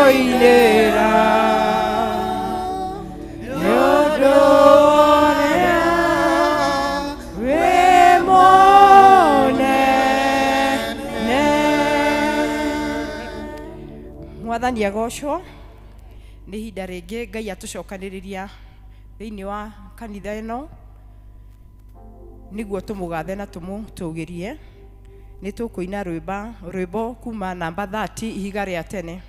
koinera yodorera wemonene. Mwathani agocwo. Nĩ ihinda rĩngĩ Ngai atucokanĩrĩria thĩinĩ wa kanitha ĩno nĩguo tũmũgathe na tũmũtũgĩrie. Nĩ tũkũina rwĩmbo kuma namba 30 ihiga rĩa tene.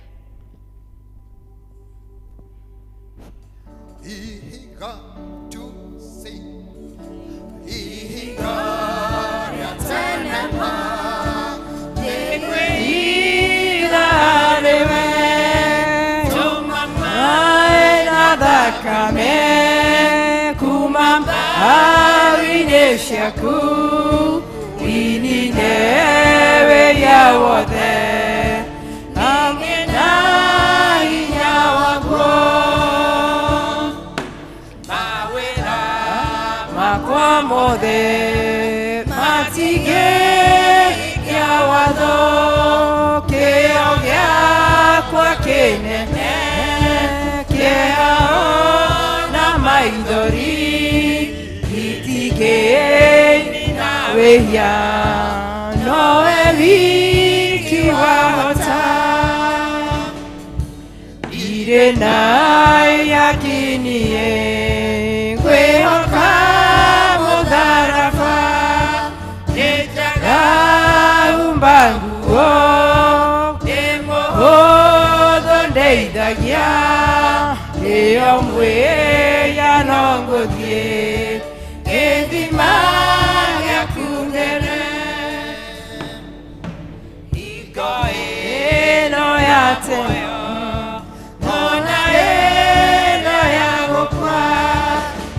Ihiga to sing. Ihiga rĩa tene ma Ihiga rĩwe thakame kuma mbaũ-inĩ ciaku inine wĩra wothe hamwe na hinya waguo mawĩra makwa mothe matigĩria watho kĩo gĩakwa kĩnene na maithori itigĩni na wĩhia nowe wiki wahota ndirĩ na yakinie ngwĩhoka mũtharaba nĩnjaga umba nguo ndĩmũhũthũ ndeithagia ĩyo mwĩya no ngũthiĩ gĩthima gĩaku nene hingo ĩno ya tene ona ĩno ya gũkua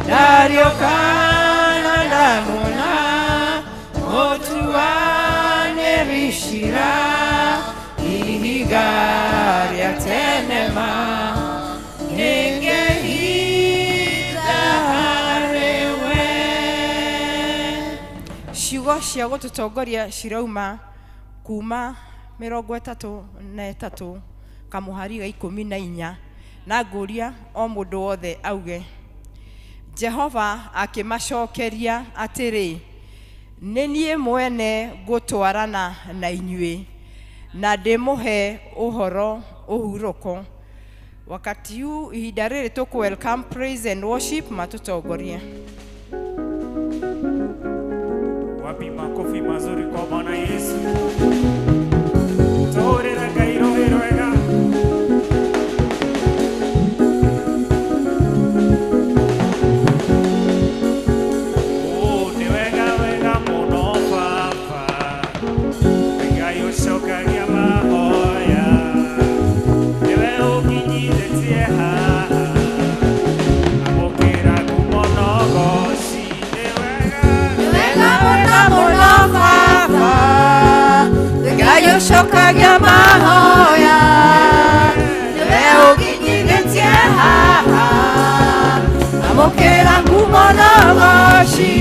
ndarĩũka na ndamona mũtuanĩri cira ihiga rĩa tene ma ciugo cia gũtũtongoria cirauma kuma 33 kamũhari ga 14 na ngũria o mũndũ wothe auge. Jehova akĩmacokeria atĩrĩ, nĩ niĩ mwene ngũtwarana na inyuĩ na ndĩmũhe ũhoro ũhurũko. Wakati huu ihinda rĩrĩ tũkũ welcome praise and worship matũtongorie. Wapi makofi mazuri kwa Bwana Yesu. Torera Kairo Heroega. Oh, ni wega muno papa. Ngai ucokagia mahoya. Niwe ũkinyithĩtie haha. Amũkĩra kũmonogoci. Ni wega muno baba Ngai ũcokagia mahoya niwe ũkinyithĩtie haha amũkĩra ngumo na goci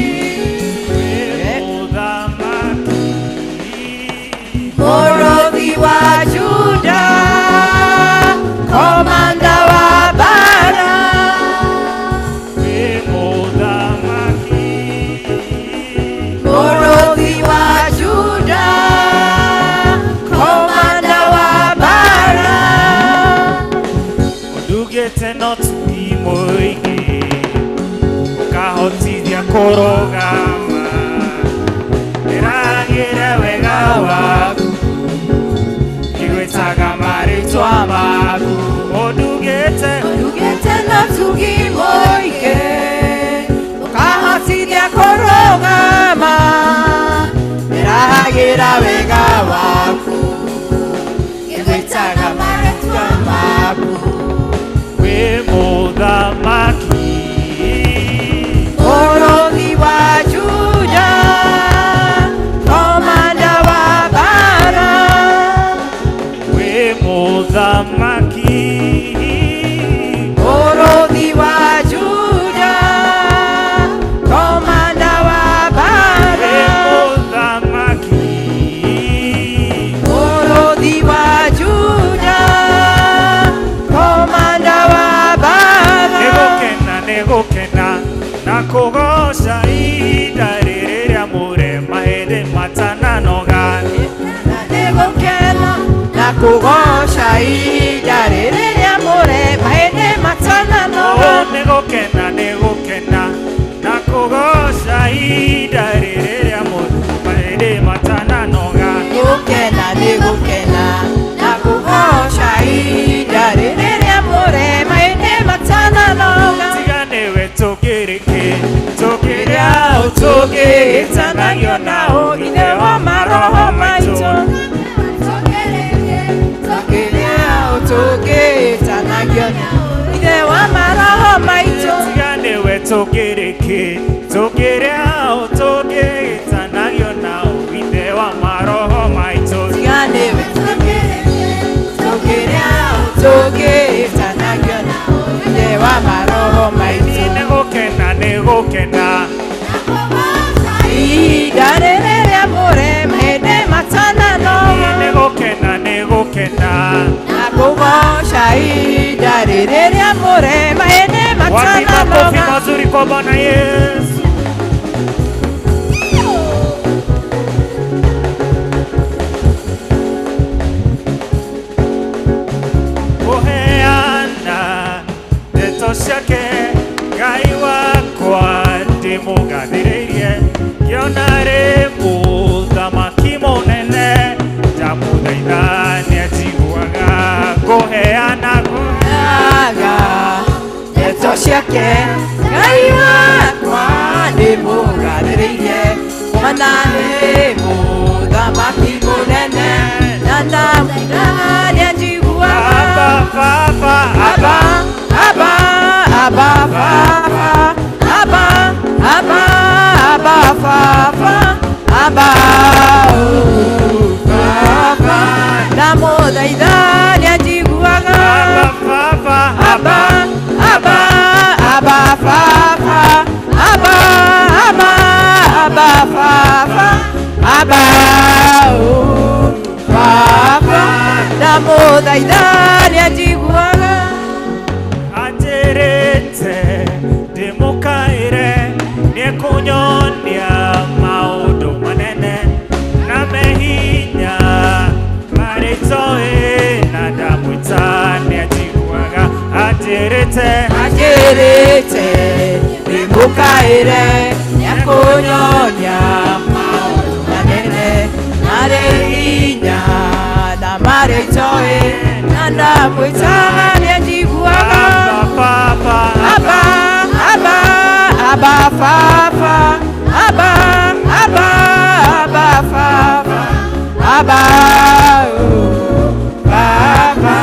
mũrũthi wa Juda komanda wa bara mũrũthi wa Juda komanda wa bara ndugĩte no tugi mũingĩ ũkahotithia kũrũgama ndĩragĩre wega waku ngĩgwĩtaga marĩtwa maku ndugĩte no tugi mũingĩ ũkahotithia kũrũgama ndĩragĩra wega waku ngĩgwĩtaga marĩtwa maku wĩ mũthamaki mũrũthi wa Juda komanda wa bara wĩ mũthamaki mũrũthi wa Juda komanda wa bara wĩ mũthamaki mũrũthi wa Juda kugoca ihinda rĩrĩ rĩa mũrema hĩndĩ matananoga nĩ gũkena na kũgoca ihinda rĩrĩ rĩa mũrema hĩndĩ matananoga gũkena nĩ gũkena na kũgoca ihinda rĩrĩ rĩa mũrema hĩndĩ matananoga tiga nĩwe tũkĩrĩa ũtũgĩtanagio nao ithe wa maroho maitũ tũgĩtanagio ithe wa maroho maitũ tiga nĩwe tũkĩrĩa ũtũgĩtanagio nao ithe wa maroho maitũ tiga nĩwe tũkĩrĩa ũtũgĩtanagio nao ithe wa maroho maitũ nĩ gũkena ihinda rĩrĩ rĩa mũrema hĩndĩ matananoga nĩ gũkena na kũgoca ihinda rĩrĩ rĩa mũrema hĩndĩ wapi makofi matananoga mazuri kwa Bwana Yesu. Kuheana ndeto ciake Ngai wakwa ndĩmũgathĩrĩirie kĩona rĩ mũthamaki mũnene ndamũthaitha nĩanjiguaga kũheana ndeto ciake Ngai wakwa ndĩmũgathĩrĩirie mana nĩ mũthamaki mũnene na ndamũthaitha nĩanjiguaga Baba Abba, Abba, Abba, Father, Abba, Abba, Abba, Father, Abba, oh, Papa, ndamũthaitha nĩanjiguaga Baba Abba, Abba, Abba, Father, Abba, Abba, Abba, Father, Abba, oh, Papa, ndamũthaitha nĩanjiguaga anjĩrĩte ndĩmũkaĩre nĩekũnyonia maũndũ manene na mehinya marĩa itoĩ na ndamwĩta nĩanjiguaga anjĩrĩte ndĩmũkaĩre nĩekũnyonia maũndũ manene marĩ hinya na marĩa itoĩ na ndamwĩta nĩanjiguaga Baba Abba, Abba, Abba, Father, Abba, Abba, Abba, Father, Abba, oh, Papa,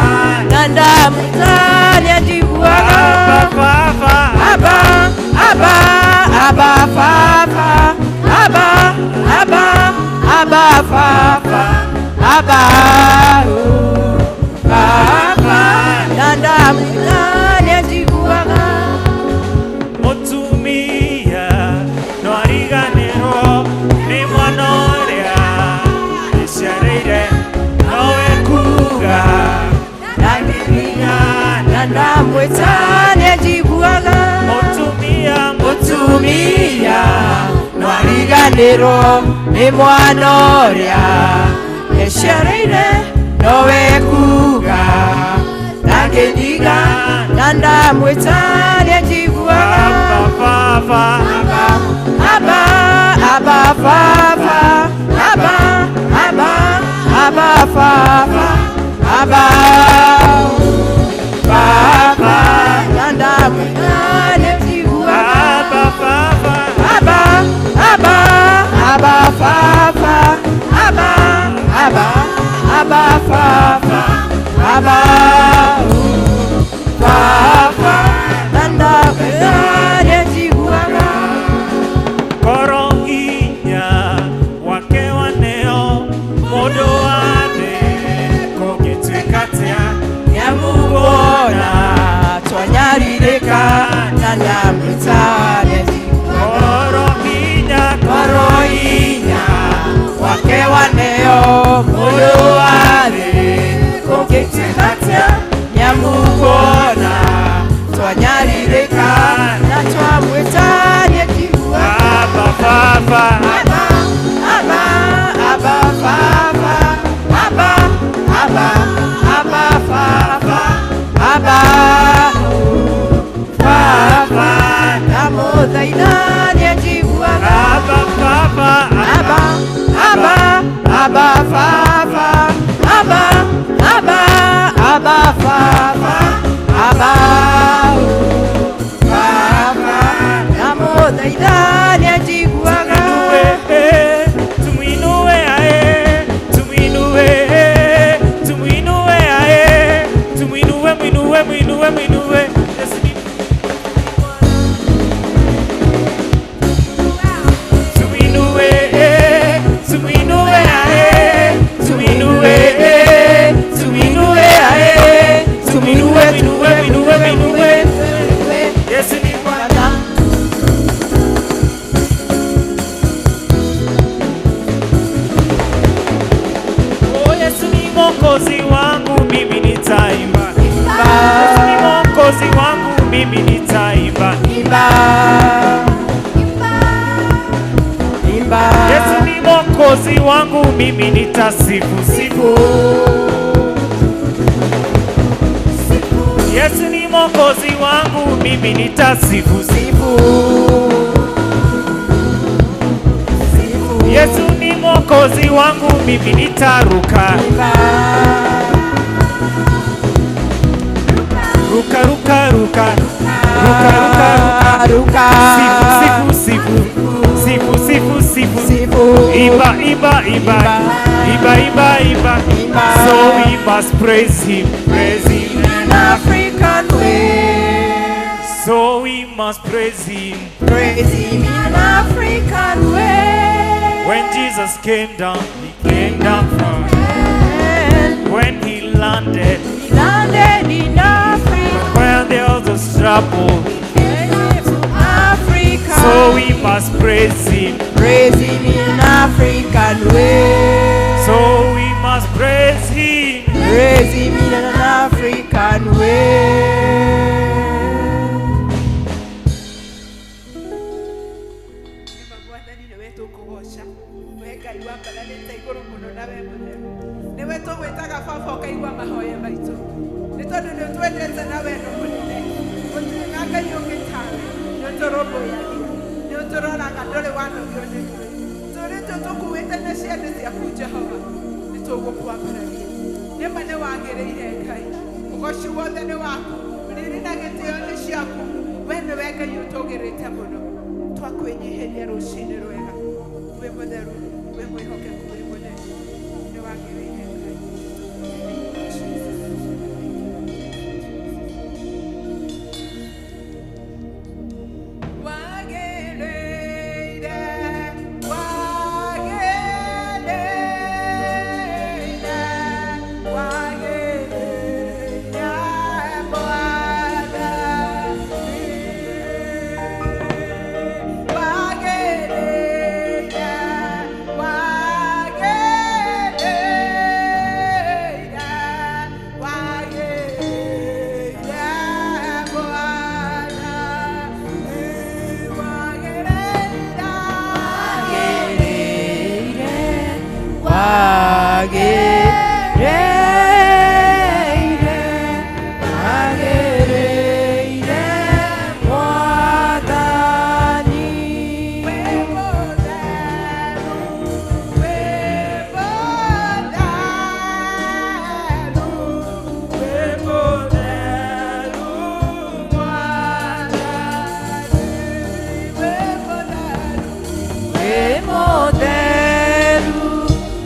ndamwĩta nĩanjiguaga Baba Abba, Abba, Abba, Father, Abba, Abba, Abba, Father, Abba, oh, Papa, ndamwĩta nĩanjiguaga mũtumia no ariganĩrwo nĩ mwana ũrĩa ĩciarĩire nowe kuga ndangĩriga na ndamwĩta nĩanjiguaga mũtumia no ariganĩrwo nĩ mwana ũrĩa ĩciarĩire nowe kuga ndangĩriga na ndamwĩta nĩanjiguaga Baba Abba, Abba, Father, Abba, Abba, Abba, Father, Abba, Papa, ndamwĩta nĩanjiguaga Baba Abba, Abba, Abba, Father, Abba, Abba, Abba, Father, Abba, Papa, ndamwĩta nĩanjiguaga koro hinya wake waneo mũndũ wa thĩ kũngĩtuĩka atĩa nĩamũguona twanyarirĩka na ndamwĩta koro hinya wake waneo mũndũ wa thĩ kũngĩtuĩka atĩa nĩamũguona twanyarirĩka na twamwĩta nĩanjiguaga Baba Abba, Abba, Abba, Father, Abba, Abba, mwokozi wangu mimi nitasifu sifu. Yesu ni mwokozi wangu mimi nitasifu sifu. Yesu ni mwokozi wangu mimi nitaruka. Ruka ruka ruka ruka ruka ruka. Sifu sifu sifu sifu sifu sifu. Iba iba iba iba iba iba. So we must praise him in an African way. So we must praise him in an African way. When Jesus came down, he came down from heaven. When he landed in Africa. When there was a trouble, he came to Africa. So we must praise him in an African way. So we must praise him in an African way.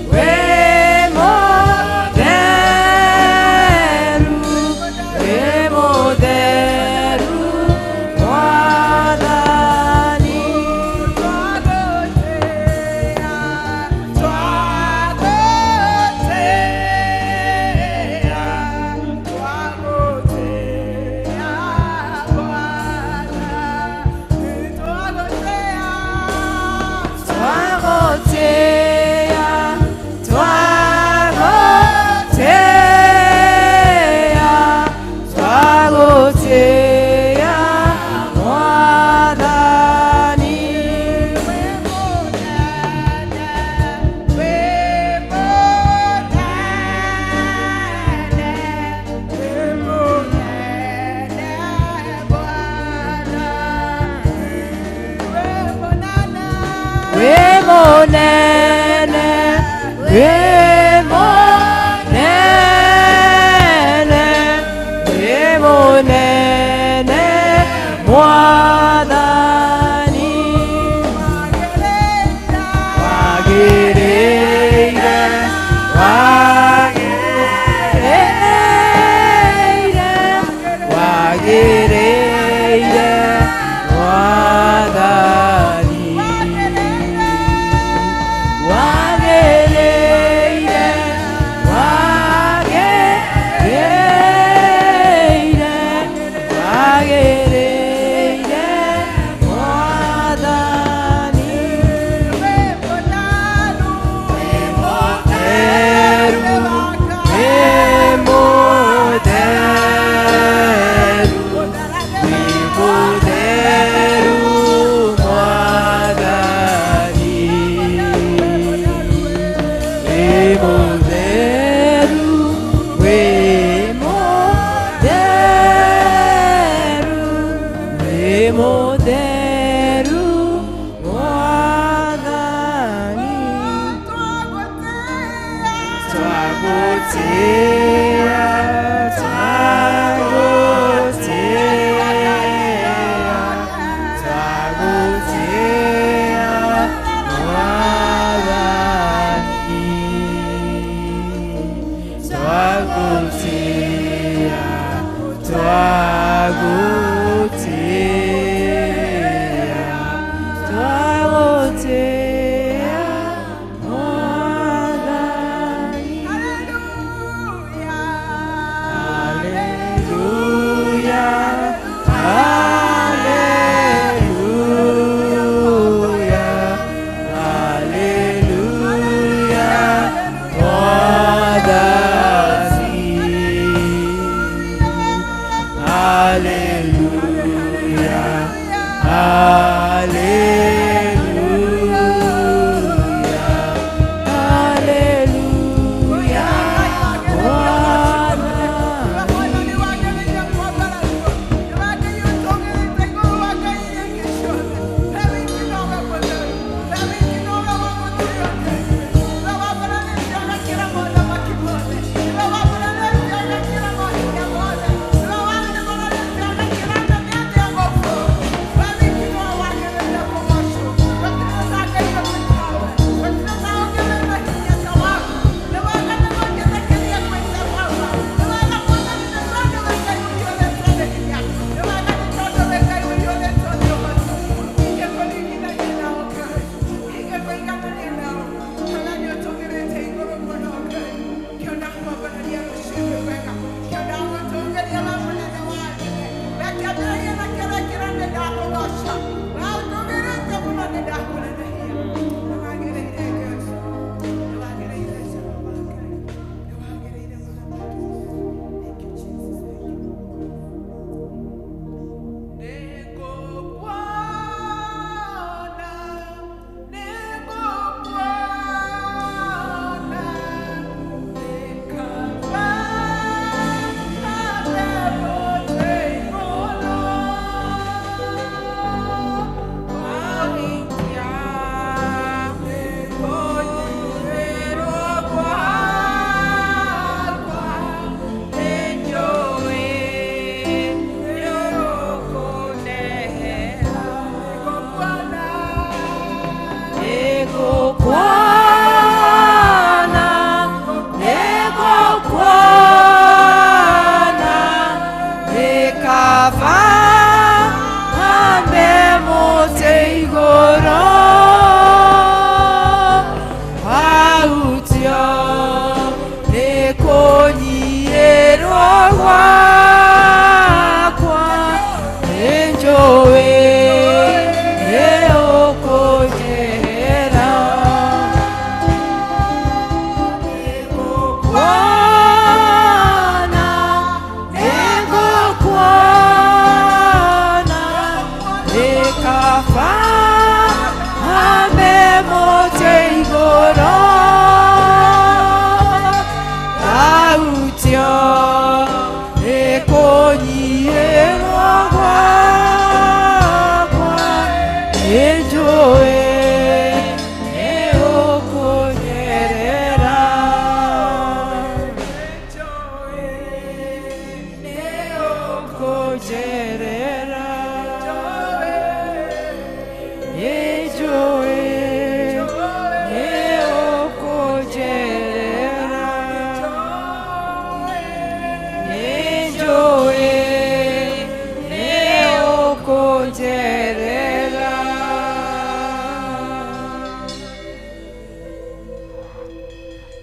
We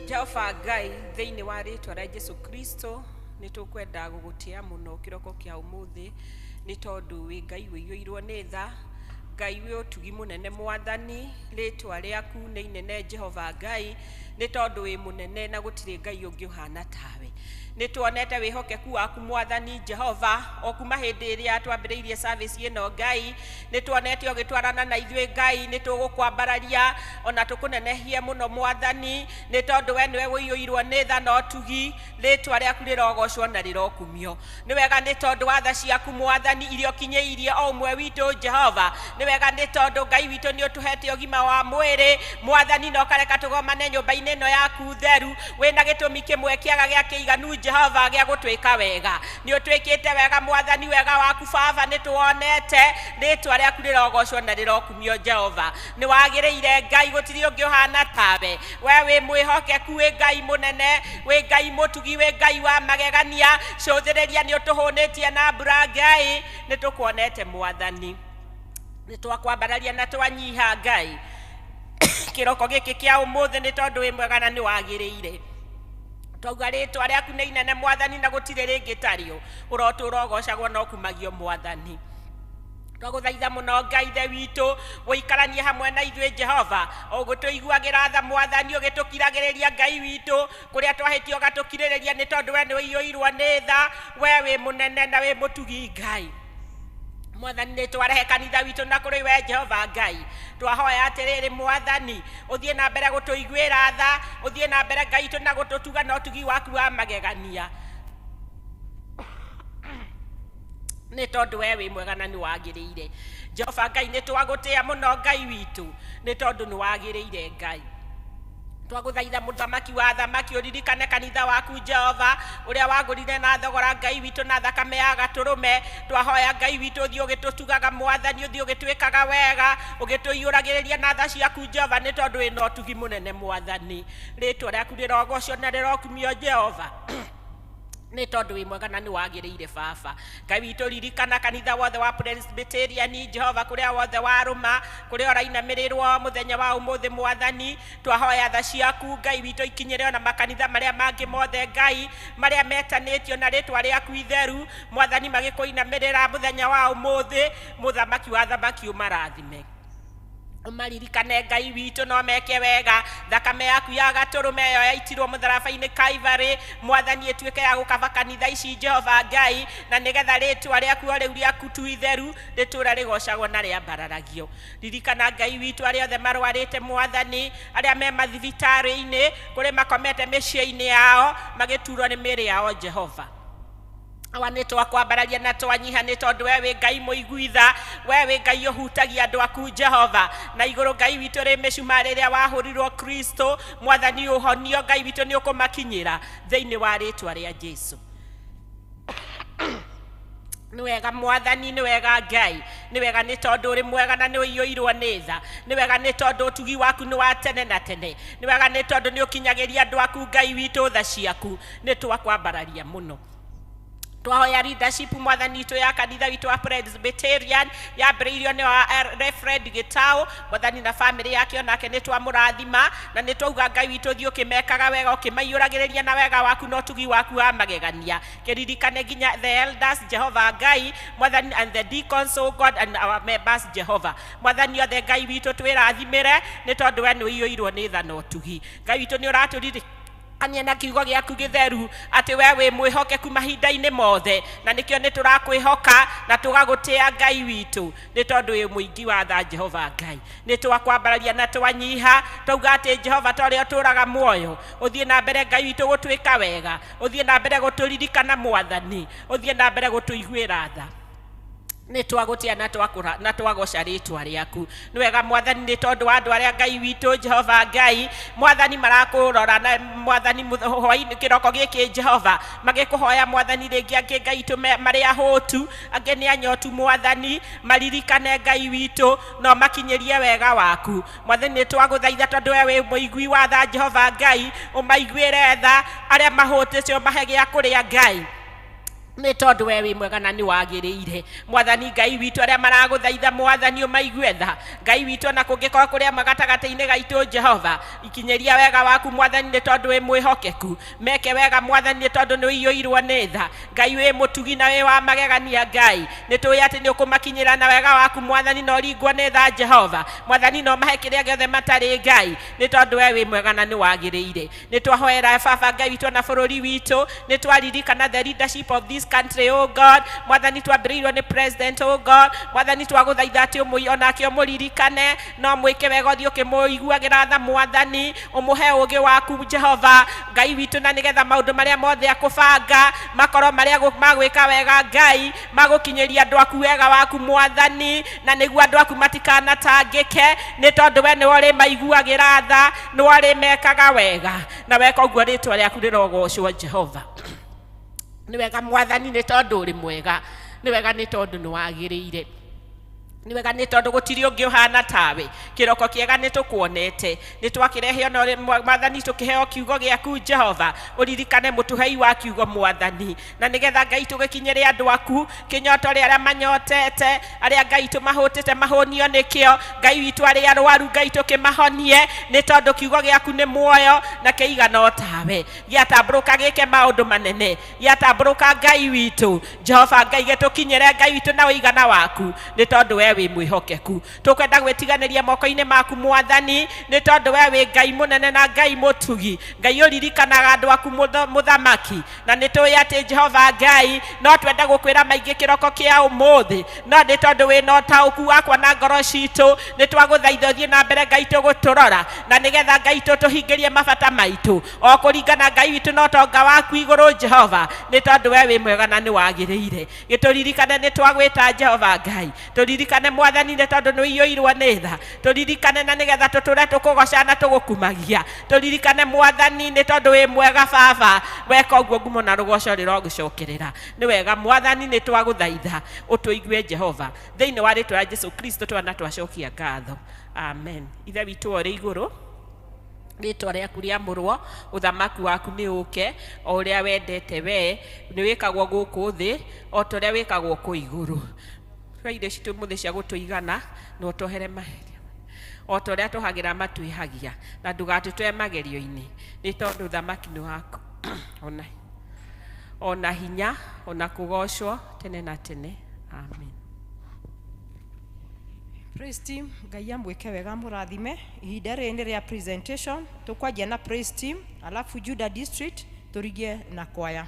Jehova Ngai thiini wa ritwa rĩa Jesu Kristo nitukwenda gugutia muno kiroko kia umuthi ni tondu wi Ngai wiyuirwo ni tha Ngai wi utugi munene mwathani ritwa rĩaku nĩ inene Jehova Ngai ni tondu wi munene na gutire Ngai ungi uhana tawe nituonete wihokeku waku mwathani Jehova okuma hindi ĩrĩa twambĩrĩirie service ĩno Ngai nituonete ũgĩtwarana na ithuĩ Ngai nitugukwambararia ona tukunenehie muno mwathani ni tondu we niwe wĩiyũirwo nĩ tha na ũtugi ritwa rĩaku rĩrogocwo na rĩrokumio ni wega ni tondu wa tha ciaku mwathani irio kinyĩirie o ũmwe witũ Jehova ni wega ni tondu Ngai witũ ni ũtũhete ũgima wa mwĩrĩ mwathani no kareka tũgomane nyũmba-inĩ nyũmba-inĩ ĩno yaku theru wĩna gĩtũmi kĩmwe kĩaga gĩa kĩiganu Jehova gĩa gũtwĩka wega. Nĩ ũtwĩkĩte wega Mwathani, wega waku Baba nĩ tuonete, rĩtwa rĩaku rĩrogocwo na rĩrokumio Jehova. Nĩ wagĩrĩire Ngai, gũtirĩ ũngĩ ũhana tawe. We wĩ mwĩhokeku, wĩ Ngai mũnene, wĩ Ngai mũtugi, wĩ Ngai wa magegania. Cũthĩrĩria nĩ ũtũhũnĩtie na mbura Ngai, nĩ tũkuonete Mwathani. Nĩ twakwambararia na twanyiha Ngai kĩroko gĩkĩ kĩa ũmũthĩ nĩ tondũ wĩ mwega na nĩ wagĩrĩire. Twauga rĩtwa rĩaku nĩ inene Mwathani na gũtirĩ rĩngĩ tarĩo. Ũrotũũra ũgocagwo na ũkumagio Mwathani. Twagũthaitha mũno Ngai ithe witũ, ũikaranie hamwe na ithuĩ Jehova, ũgũtũiguagĩra tha Mwathani, ũgĩtũkiragĩrĩria Ngai witũ kũrĩa twahĩtio ũgatũkirĩrĩria, nĩ tondũ we nĩ ũiyũirwo nĩ tha, we wĩ mũnene na wĩ mũtugi Ngai. Mwathani nĩ twarehe kanitha witũ na kũrĩ we Jehova Ngai. Twahoya atĩrĩrĩ Mwathani, ũthiĩ na mbere gũtũiguĩra tha, ũthiĩ na mbere Ngai witũ na gũtũtuga na ũtugi waku wa magegania. Nĩ tondũ we wĩ mwega na nĩ wagĩrĩire. Jehova Ngai, nĩ twagũtĩĩa mũno Ngai witũ, nĩ tondũ nĩ wagĩrĩire Ngai. Twagũthaitha mũthamaki wa thamaki, ũririkane kanitha waku Jehova, ũrĩa wagũrire na thogora Ngai witũ na thakame ya gatũrũme. Twahoya Ngai witũ ũthiĩ ũgĩtũtugaga Mwathani, ũthiĩ ũgĩtwĩkaga wega, ũgĩtũiyũragĩrĩria na tha ciaku Jehova, nĩ tondũ wĩna ũtugi mũnene Mwathani. Rĩtwa rĩaku rĩrogocwo na rĩrokumio Jehova, nĩ tondũ wĩ mwega na nĩ wagĩrĩire Baba. Ngai witũ ririkana kanitha wothe wa Presbyterian Jehova, kũrĩa wothe warũma, kũrĩa ũrainamĩrĩrwo mũthenya wa ũmũthĩ Mwathani. Twahoya tha ciaku Ngai witũ ikinyĩre na makanitha marĩa mangĩ mothe Ngai, marĩa metanĩtio na rĩtwa rĩaku itheru Mwathani, magĩkũinamĩrĩra mũthenya wa ũmũthĩ. Mũthamaki wa thamaki ũmarathime, umaririkane Ngai witũ, no meke wega. Thakame yaku ya gatũrũme ĩyo yaitirwo mũtharaba-inĩ Calvary Mwathani, ĩtuĩke ya gũkaba kanitha ici Jehova Ngai, na nĩgetha rĩtwa rĩaku o rĩu rĩaku tu itheru rĩtũũra rĩgocagwo na rĩambararagio. Ririkana Ngai witũ arĩa othe marwarĩte Mwathani, arĩa me mathibitarĩ-inĩ, kũrĩ makomete mĩciĩ-inĩ yao magĩturwo nĩ mĩĩrĩ yao Jehova. Awa nĩ twakwambararia na twanyiha, nĩ tondũ we wĩ Ngai mũiguitha, we wĩ Ngai ũhutagia andũ aku Jehova. Na igũrũ Ngai witũ rĩ mĩcumarĩ ĩrĩa wahũrirwo Kristo Mwathani, ũhonio Ngai witũ nĩ ũkũmakinyĩra thĩinĩ wa rĩtwa rĩa Jesũ. Nĩ wega Mwathani, nĩ wega Ngai, nĩ wega nĩ tondũ ũrĩ mwega na nĩ ũiyũirwo nĩ tha, nĩ wega nĩ tondũ ũtugi waku nĩ wa tene na tene, nĩ wega nĩ tondũ nĩ ũkinyagĩria andũ aku Ngai witũ tha ciaku. Nĩ twakwambararia mũno. Twahoya leadership Mwathani witũ ya kanitha witũ wa Presbyterian, yambĩrĩirio nĩ wa Reverend Gĩtaũ Mwathani na family yake, onake nĩ twamũrathima, na nĩ twauga Ngai witũ ũthiĩ ũkĩmekaga wega, ũkĩmaiyũragĩrĩria na wega waku na ũtugi waku wa magegania. Kĩririkane nginya the elders Jehova Ngai Mwathani, and the deacons, oh God, and our members Jehova Mwathani, othe Ngai witũ twĩrathimĩre, nĩ tondũ we nĩ ũiyũirwo nĩ tha na ũtugi. Ngai witũ nĩ ũratũririkania na kiugo gĩaku gĩtheru atĩ we wĩ mwĩhokeku mahinda-inĩ mothe, na nĩkĩo nĩ tũrakwĩhoka na tũgagũtĩĩa Ngai witũ, nĩ tondũ wĩ mũingĩ wa tha Jehova Ngai. Nĩ twakwambararia na twanyiha, twauga atĩ Jehova ta ũrĩa ũtũũraga muoyo, ũthiĩ na mbere Ngai witũ gũtwĩka wega, ũthiĩ na mbere gũtũririkana Mwathani, ũthiĩ na mbere gũtũiguĩra tha. Nĩ twagũtĩa na twagoca rĩtwa rĩaku. Nĩ wega Mwathani, nĩ tondũ wa andũ arĩa Ngai witũ Jehova Ngai Mwathani marakũrora na Mwathani hwaĩ-inĩ kĩroko gĩkĩ Jehova, magĩkũhoya Mwathani rĩngĩ, angĩ Ngai witũ marĩ ahũtu, angĩ nĩ anyotu Mwathani, maririkane Ngai witũ no makinyĩrie wega waku Mwathani. Nĩ twagũthaitha tondũ we wĩ mũigui wa tha Jehova Ngai, ũmaiguĩre tha arĩa mahũtĩte, ũmahe gĩa kũrĩa Ngai, nĩ tondũ we wĩ mwega na nĩ wagĩrĩire Mwathani. Ngai witũ arĩa maragũthaitha Mwathani ũmaigue tha Ngai witũ, na kũngĩkorwo kũrĩa magatagatĩ-inĩ gaitũ Jehova, ikinyĩria wega waku Mwathani, nĩ tondũ wĩ mwĩhokeku. Meke wega Mwathani, nĩ tondũ nĩ ũiyũirwo nĩ tha. Ngai wĩ mũtugi na wĩ wa magegania Ngai, nĩ tũĩ atĩ nĩ ũkũmakinyĩra na wega waku Mwathani, no ringwo nĩ tha Jehova Mwathani, no mahe kĩrĩa gĩothe matarĩ Ngai, nĩ tondũ we wĩ mwega na nĩ wagĩrĩire. Nĩ twahoera Baba Ngai witũ na bũrũri witũ, nĩ twaririkana the leadership of this this country, oh God. Mwathani twambĩrĩirwo nĩ president, oh God. Mwathani twagũthaitha atĩ onake ũmũririkane, no mwĩke wega ũthiĩ ũkĩmũiguagĩra tha Mwathani, ũmũhe ũũgĩ waku Jehova Ngai witũ, na nĩgetha maũndũ marĩa mothe akũbanga makorwo marĩa magwĩka wega Ngai, magũkinyĩria andũ aku wega waku Mwathani, na nĩguo andũ aku matikanatangĩke, nĩ tondũ we nĩwe ũrĩmaiguagĩra tha, nĩwe ũrĩmekaga wega, na weka ũguo rĩĩtwa rĩaku rĩrogocwo Jehova. Nĩ wega Mwathani nĩ tondũ ũrĩ mwega, nĩ wega nĩ tondũ nĩwagĩrĩire, nĩ wega nĩ tondũ gũtirĩ ũngĩ ũhana tawe. Kĩroko kĩega nĩ tũkuonete, nĩ twakĩrehe ona Mwathani tũkĩheo kiugo gĩaku Jehova, ũririkane mũtũhei wa kiugo Mwathani, na nĩgetha Ngai tũgĩkinyĩre andũ aku kĩnyoto rĩrĩa manyotete, arĩa Ngai tũmahũtĩte mahũnio nĩkĩo, Ngai witũ arĩa arwaru Ngai tũkĩmahonie, nĩ tondũ kiugo gĩaku nĩ muoyo na kĩigana o tawe. Gĩatambũrũka gĩke maũndũ manene, gĩatambũrũka Ngai witũ Jehova Ngai gĩtũkinyĩre Ngai witũ na ũigana waku, nĩ tondũ we wĩ mwĩhokeku. Tũkwenda gwĩtiganĩria moko-inĩ maku Mwathani, nĩ tondũ we wĩ Ngai mũnene na Ngai mũtugi, Ngai ũririkanaga andũ aku mũthamaki, na nĩ tũĩ atĩ Jehova Ngai no twende gũkwĩra maingĩ kĩroko kĩa ũmũthĩ, no nĩ tondũ wĩ na ũtaũku wakwa na ngoro citũ, nĩ twagũthaitha ũthiĩ na mbere Ngai tũgũtũrora, na nĩgetha Ngai tũtũhingĩrie mabata maitũ o kũringana Ngai witũ na ũtonga waku igũrũ Jehova, nĩ tondũ we wĩ mwega na nĩ wagĩrĩire. Gĩtũririkane nĩ twagwĩta Jehova Ngai, tũririkane Mwathani nĩ tondũ nĩ ũiyũirwo nĩ tha, tũririkane na nĩgetha tũtũre tũkũgoca na tũgũkumagia, tũririkane Mwathani nĩ tondũ wĩ mwega Baba, weka ũguo ngumo na rũgoco rĩrogũcokerera. Nĩ wega Mwathani nĩ twagũthaitha ũtũigue Jehova, thĩinĩ wa rĩĩtwa rĩa Jesũ Kristo twana twacokia ngatho, amen. Ithe witũ ũrĩ igũrũ, rĩĩtwa rĩaku rĩamũrwo, ũthamaki waku nĩ ũke, o ũrĩa wendete we nĩ wĩkagwo gũkũ thĩ o ta ũrĩa wĩkagwo kũ igũrũ. Irio citũ mũthĩ cia gũtũigana na ũtũhere maheria o ta ũrĩa tũhagĩra matwĩhagia, na ndũgatũtware magerio-inĩ, nĩ tondũ ũthamaki nĩ waku ona hinya ona kũgocwo tene na tene, amen. Praise team, Ngai amwĩke wega mũrathime. Ihinda rĩrĩ nĩ rĩa presentation, tũkwanjia na praise team, alafu Juda district tũrigie na kwaya.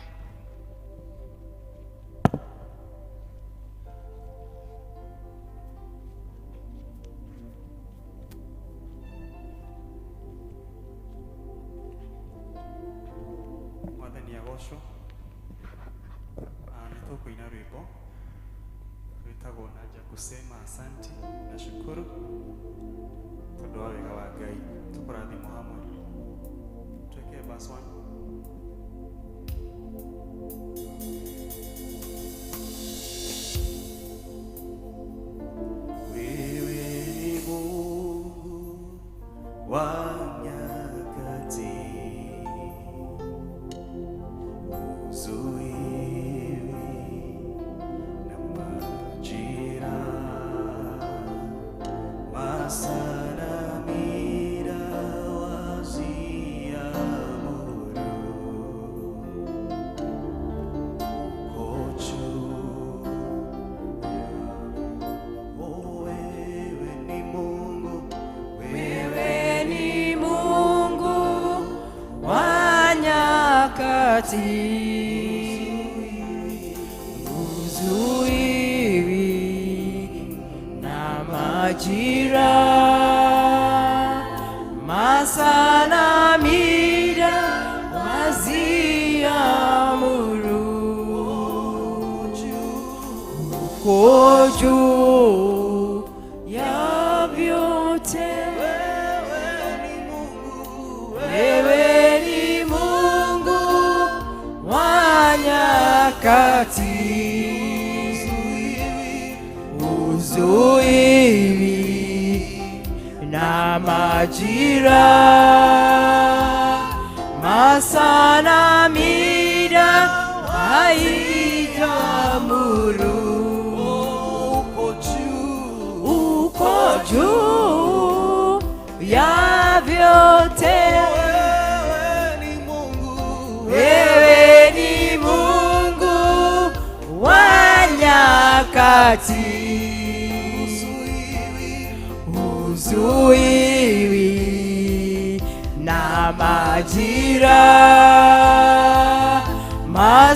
Mwathani agocwo. Nĩ tũkũina rwĩmbo rwĩtagwo Naja kusema asante na shukuru tondũ wa wega wa Ngai. Tũkũrathimwo hamwe. Tweke verse 1. Wewe ni Mungu wa nyakati, uzuiwi na majira, masana mira wazia muru, kochu. Wewe ni Mungu, Wewe ni Mungu wa nyakati, uzuiwi na majira, masana mida waziamuru, uko juu ya vyote. Wewe ni Mungu wa nyakati, uzuiwi na majira, masana mida haijamuru, uko juu ya vyote. Wewe ni Mungu wa nyakati, uzuiwi na majira,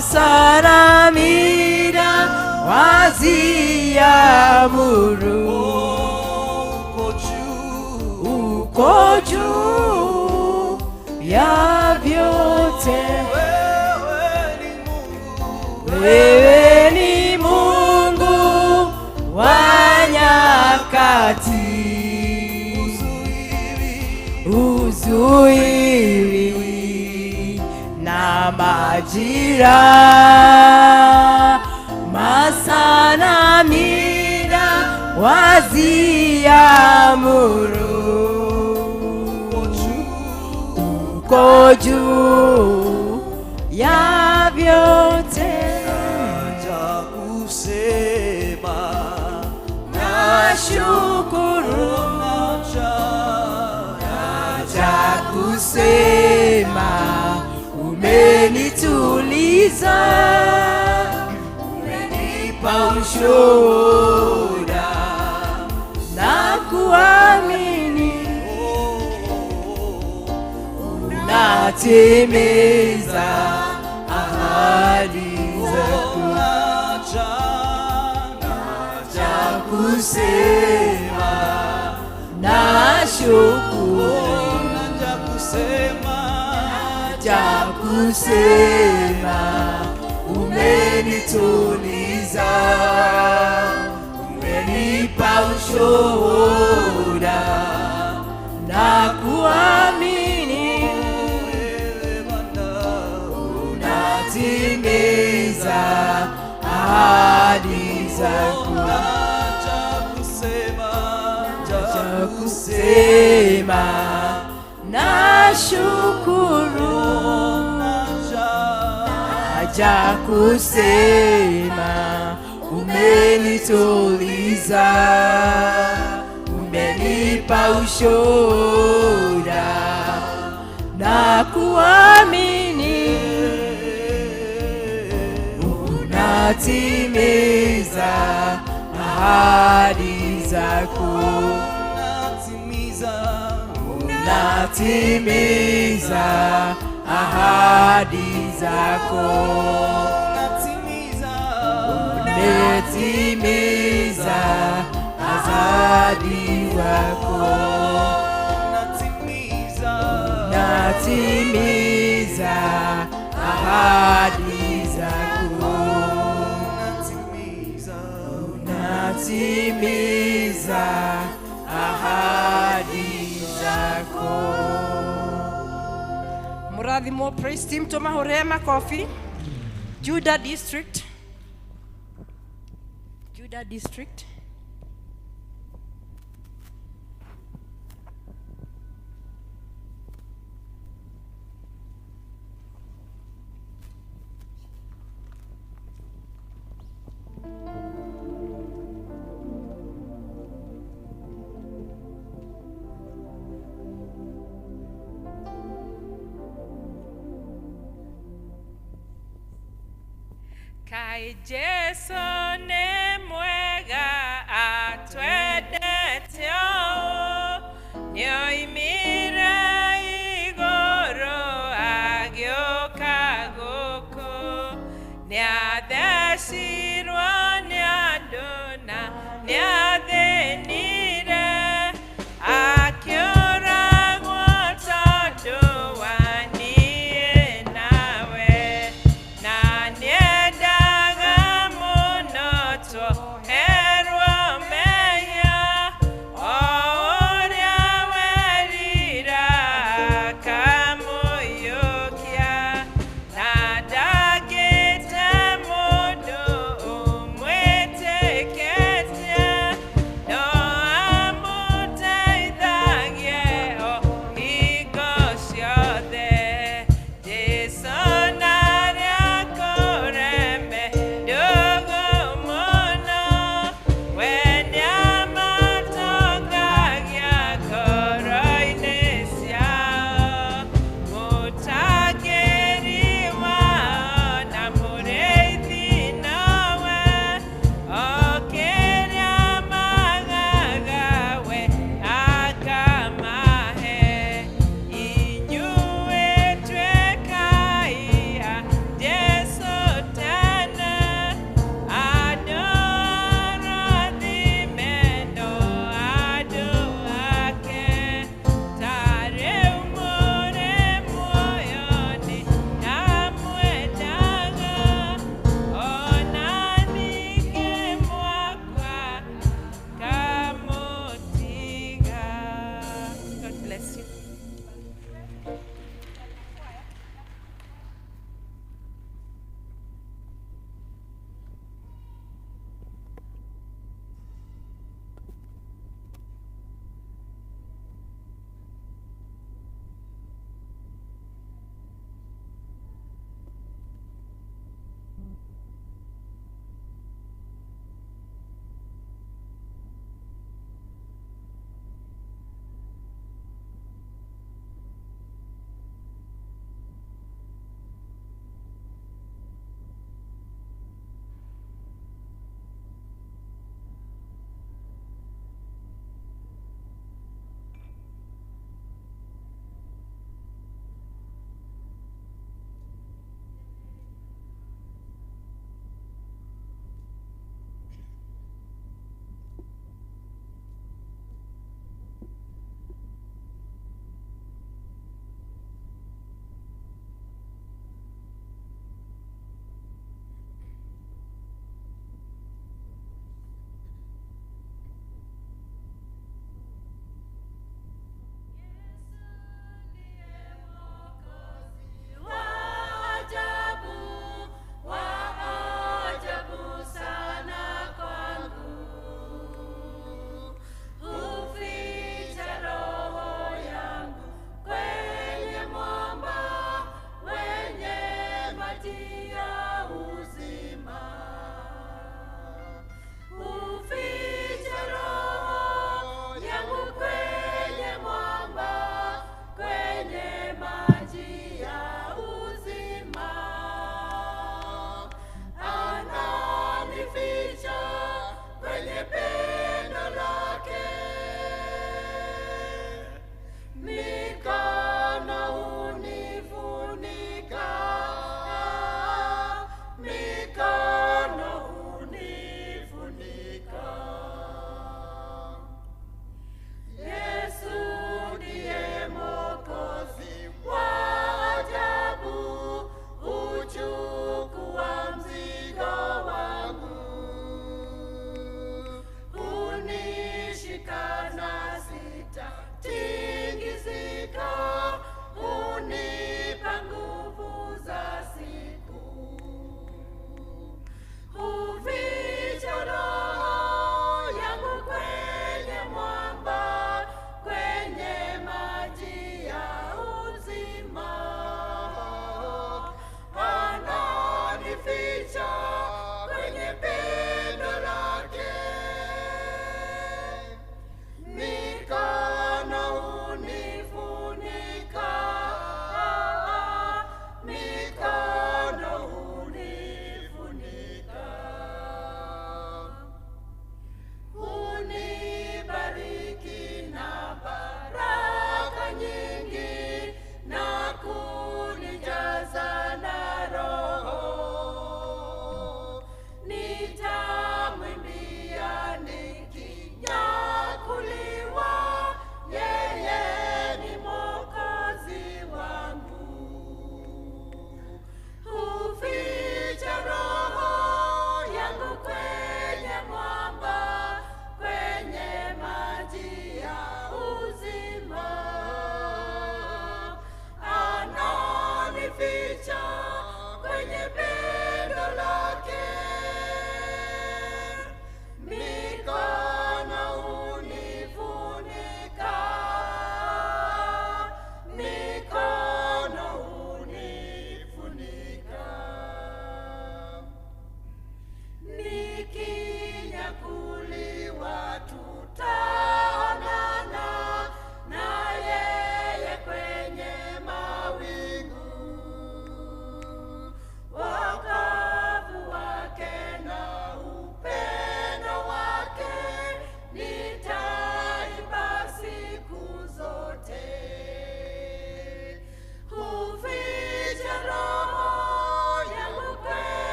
masaramira waziamuru uko juu ya vyote. Wewe ni Mungu wa nyakati, uzuiwi na majira, masaramira waziamuru uko juu ya vyote. Nashukuru, naja kusema umenituliza, umenipa ushuhuda na kuamini, unatimiza ahadi zako. Kusema nashukuru, naja kusema umenituliza, umenipa ushuhuda na kuamini, unatimiza ahadi zako. Kusema nashukuru, naja kusema umenituliza, umenipa ushuhuda na kuamini, unatimiza ahadi zako. Unatimiza ahadi zako, umetimiza ahadi zako, unatimiza ahadi zako, unatimiza ahadi zako. Murathimo praise team, tumahore makofi. Judah district, Judah district. Kai Jesu ne mwega atwendete nioimire iguru agioka guku niathecirwo ni andu na niathinire akiuragwo tondu wa niĩ nawe na niendaga mũno twoherwo mehia o ũrĩa werira akamũiyũkia na ndangĩte mũndũ ũmwĩtĩkĩtie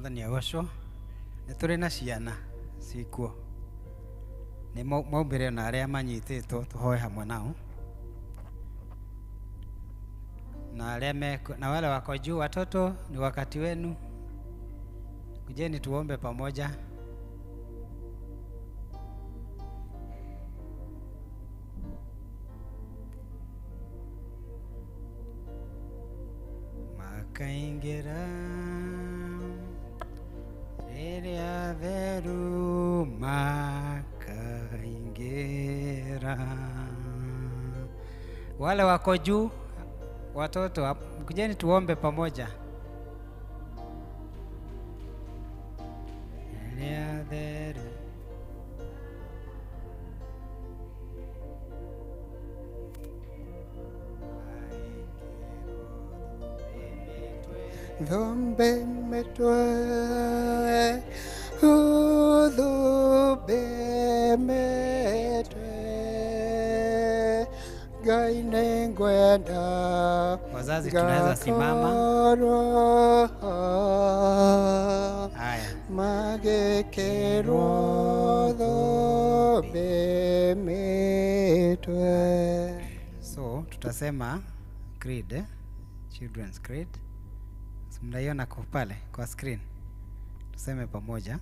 Mwathani agocwo. Nĩ tũrĩ na ciana cikuo. Nĩ maumĩre na arĩa manyitĩtwo tũhoe hamwe nao. Na wale wako juu, watoto, ni wakati wenu. Kujeni tuombe pamoja. Makaingira rĩrĩa theru makaingira. Wale wako juu, watoto, kujeni tuombe pamoja. Rĩrĩa theru Dhombe metwe, udhube metwe, gaine ngwenda. Wazazi tunaweza simama. Haya. Magekero dhombe metwe. So tutasema creed, children's creed. Mnaiona kwa pale kwa screen. Tuseme pamoja.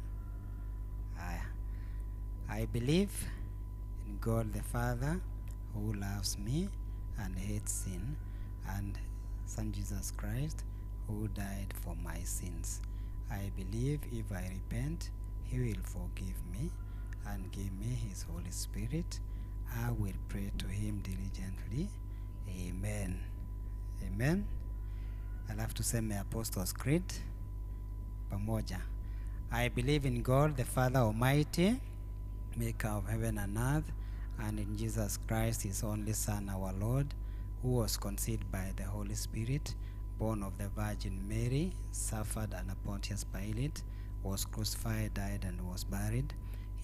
Haya. I believe in God the Father who loves me and hates sin, and Son Jesus Christ who died for my sins. I believe if I repent, he will forgive me and give me his Holy Spirit. I will pray to him diligently. Amen. Amen. Alafu tuseme Apostles' Creed pamoja. I believe in God the Father Almighty, maker of heaven and earth, and in Jesus Christ, his only Son, our Lord, who was conceived by the Holy Spirit, born of the Virgin Mary, suffered under Pontius Pilate, was crucified, died, and was buried.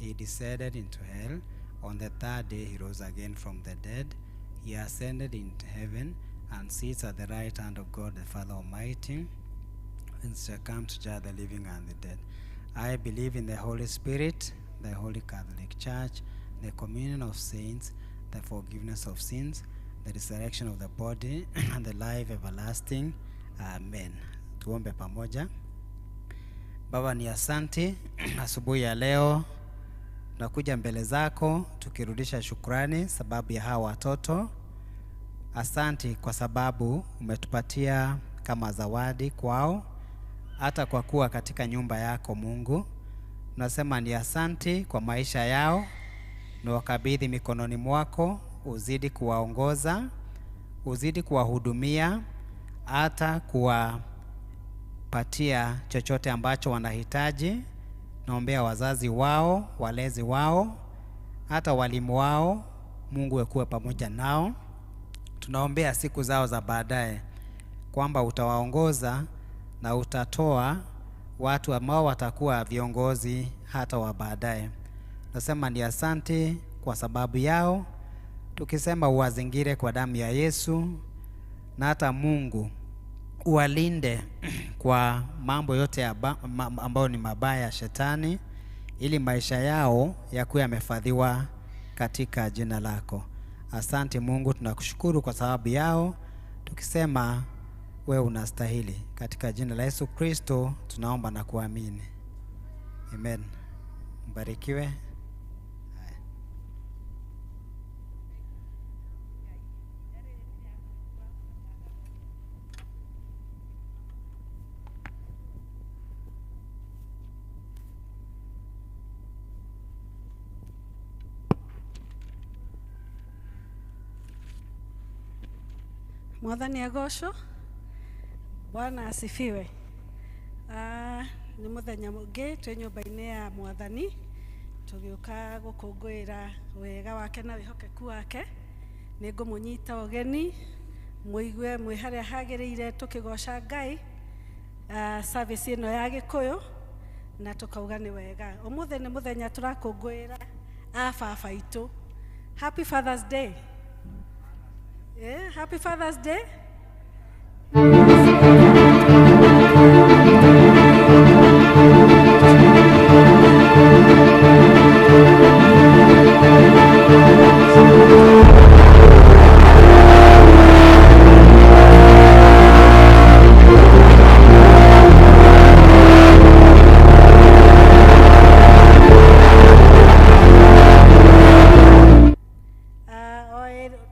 He descended into hell. On the third day he rose again from the dead. He ascended into heaven and sits at the right hand of God the Father Almighty, and shall come to judge the living and the dead. I believe in the Holy Spirit, the Holy Catholic Church, the communion of saints, the forgiveness of sins, the resurrection of the body, and the life everlasting. Amen. Tuombe pamoja. Baba, ni asante asubuhi ya leo tunakuja mbele zako tukirudisha shukrani sababu ya hawa watoto. Asante kwa sababu umetupatia kama zawadi kwao, hata kwa kuwa katika nyumba yako Mungu. Tunasema ni asante kwa maisha yao, na wakabidhi mikononi mwako, uzidi kuwaongoza, uzidi kuwahudumia, hata kuwapatia chochote ambacho wanahitaji. Naombea wazazi wao, walezi wao, hata walimu wao, Mungu akuwe pamoja nao. Tunaombea siku zao za baadaye kwamba utawaongoza na utatoa watu ambao watakuwa viongozi hata wa baadaye. Nasema ni asante kwa sababu yao, tukisema uwazingire kwa damu ya Yesu, na hata Mungu uwalinde kwa mambo yote ambayo ni mabaya ya shetani, ili maisha yao yakuwe yamefadhiwa katika jina lako. Asante Mungu, tunakushukuru kwa sababu yao, tukisema wewe unastahili. Katika jina la Yesu Kristo tunaomba na kuamini. Amen. Mbarikiwe. Mwathani agocwo. Bwana asifiwe. Ni muthenya mungi twi nyumba-ini ya Mwathani tugiuka gukungwira wega wake na wihokeku wake. Ni ngumunyita ugeni muigue mwi haria hagiriire tukigoca Ngai service ino ya Gikuyu, na tukauga ni wega. Umuthi ni muthenya turakungwira baba itu. Happy Father's Day. Yeah, happy Father's Day.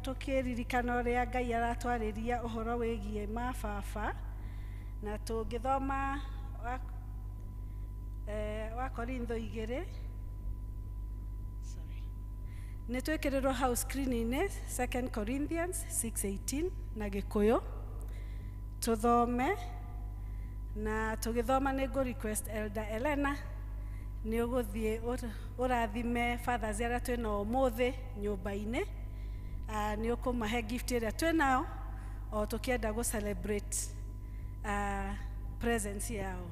tukiririkana ũrĩa Ngai aratwarĩria ũhoro wĩgiĩ mababa na tũngĩthoma wa Korintho 2 nĩ twĩkĩrĩrwo hau screen-inĩ 2 Corinthians 6:18 na Gĩkũyũ tũthome na tũgĩthoma nĩ ngũ request Elder Elena nĩ ũgũthiĩ ũrathime fathers arĩa twĩna ũmũthĩ nyũmba-inĩ nĩ ũkũmahe gift ĩrĩa twĩnayo o tũkĩenda gũ celebrate presence yao.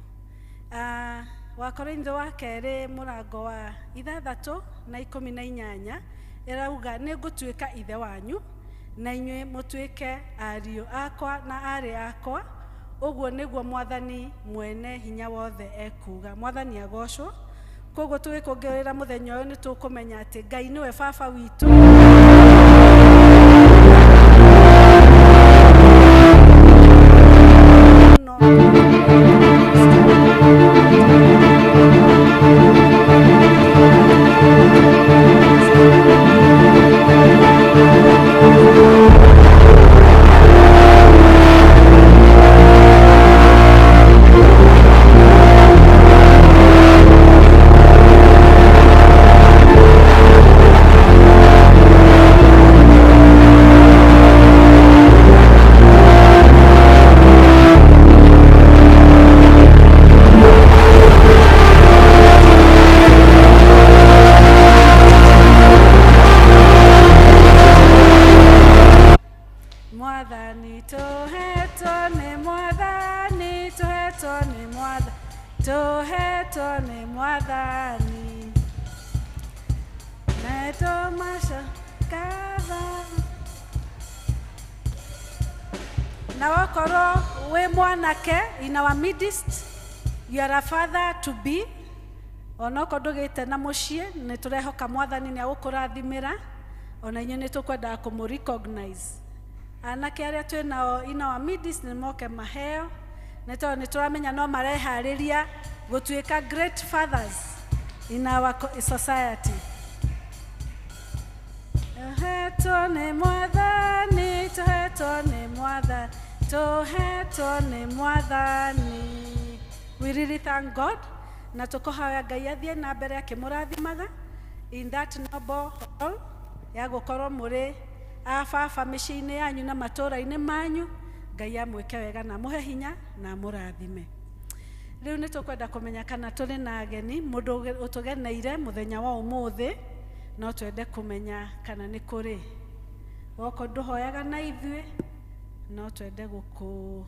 Wa Korintho wa kerĩ mũrango wa 6:18 ĩrauga nĩ ngũtuĩka ithe wanyu na inyuĩ mũtuĩke ariũ akwa na aarĩ akwa, ũguo nĩguo Mwathani mwene hinya wothe ekuga. Mwathani agocwo. Koguo tũgĩkũngũĩra mũthenya ũyũ nĩ tũkũmenya atĩ Ngai nĩwe baba witũ. In our midst, you are a father to be. Onoko ndugite na mucie ni turehoka Mwathani ni agukurathimira ona inyu ni tukwenda kumu recognize. Anake aria twina in our midst ni moke maheo ni turamenya no marehariria gutuika great fathers in our society. Tuhetwo ni Mwathani, tuhetwo ni Mwathani, tuhetwo ni Mwathani. We really thank God na tukohoya Ngai athie na mbere akimũrathimaga in that noble hall ya gukorwo muri ababa mĩciĩ-inĩ yanyu na matũũra-inĩ manyu. Ngai amwĩke wega na mũhe hinya na mũrathime. Rĩu nĩ tũkwenda kũmenya kana tũrĩ na ageni mũndũ ũtũgeneire mũthenya wa ũmũthĩ, no twende kũmenya kana nĩ kũrĩ. Woko ndũhoyaga na ithuĩ no twende gũkũ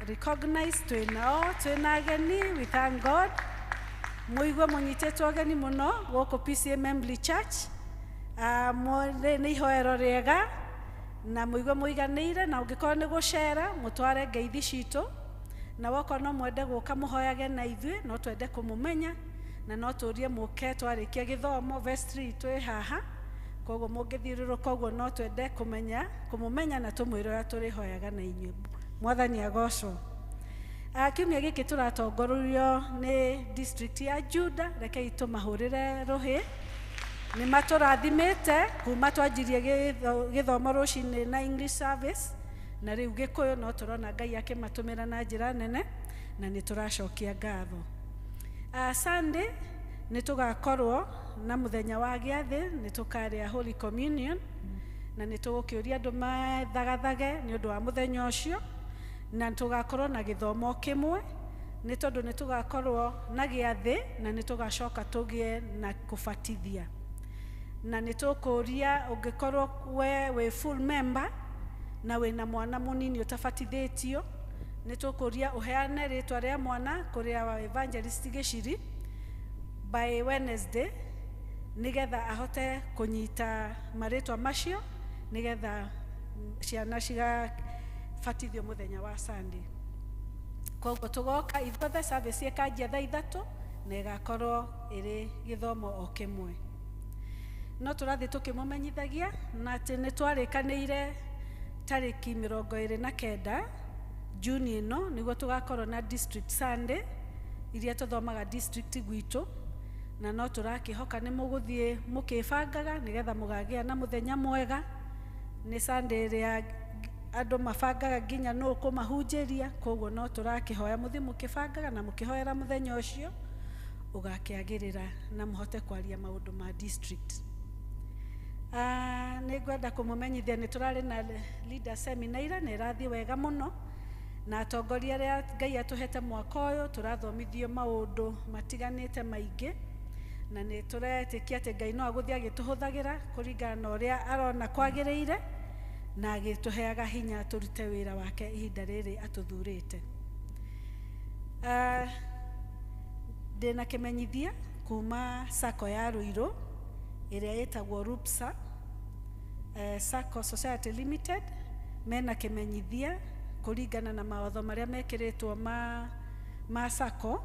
recognize twĩna ageni. We thank God. Mũigua mũnyitĩtwo ageni mũno gũkũ PCA Assembly Church. Nĩ ihoero rĩega na mũigua mũiganĩire, na ũngĩkorwo nĩ gũcera mũtware ngeithi citũ, na woko no mwende gũka mũhoyage na ithuĩ no twende kũmũmenya na no tũrie mũke twarĩkia gĩthomo vestry twĩ haha. Koguo mũngĩthiũrũrũka ũguo no twende kũmũmenya na tũmwĩre ũrĩa tũrĩhoyaga na inyuĩ. Mwathani agocwo. Kiumia gĩkĩ tũratongorio nĩ district ya Juda. Rekei tũmahũrĩre rũhĩ. Nĩ matũrathimĩte kuma twanjirie gĩthomo rũcinĩ na English service, na rĩu Gĩkũyũ no tũrona Ngai akĩmatũmĩra na njĩra nene na nĩ tũracokia ngatho. Sunday nĩ tũgakorwo na mũthenya wa gĩathĩ, nĩ tũkarĩa Holy Communion na nĩ tũgũkĩũria andũ mathagathage nĩ ũndũ wa mũthenya ũcio, na tũgakorwo na gĩthomo kĩmwe nĩ tondũ nĩ tũgakorwo na gĩathĩ na nĩ tũgacoka tũgĩe na kũbatithia. Na nĩ tũkũria ũngĩkorwo we full member na wĩna mwana mũnini ũtabatithĩtio, nĩ tũkũria ũheane rĩtwa rĩa mwana kũrĩa Evangelist Gĩciri by Wednesday nigetha ahote kunyita marĩtwa macio nigetha ciana cigabatithio mũthenya wa Sunday. Koguo tũgoka ithuothe service ĩkanjia thaa 3 na ĩgakorwo ĩrĩ gĩthomo o kĩmwe. No tũrathiĩ tũkĩmũmenyithagia na atĩ nĩ twarĩkanĩire tarĩki 29 Juni ĩno nĩguo tũgakorwo na district Sunday iria tũthomaga district gwitũ, na no tũrakĩhoka nĩ mũgũthiĩ mũkĩbangaga nĩgetha mũgagĩa na mũthenya mwega. Nĩ Sunday ĩrĩa andũ mabangaga nginya no kũmahunjĩria, koguo no tũrakĩhoya mũthiĩ mũkĩbangaga na mũkĩhoera mũthenya ũcio ũgakĩagĩrĩra na mũhote kwaria maũndũ ma district. Nĩ ngwenda kũmũmenyithia nĩ tũrarĩ na leader seminar na ĩrathiĩ wega mũno, na atongoria arĩa Ngai atũhete mwaka ũyũ tũrathomithio maũndũ matiganĩte maingĩ, na nĩ tũretĩkia atĩ Ngai no agũthiĩ agĩtũhũthagĩra kũringana na ũrĩa arona kwagĩrĩire, na agĩtũheaga hinya tũrute wĩra wake ihinda rĩrĩ atũthurĩte. Ndĩna kĩmenyithia kuma sacco ya Ruiru ĩrĩa ĩtagwo RUPSA Sacco Society Limited, mena kĩmenyithia kũringana na mawatho marĩa mekĩrĩtwo ma sacco.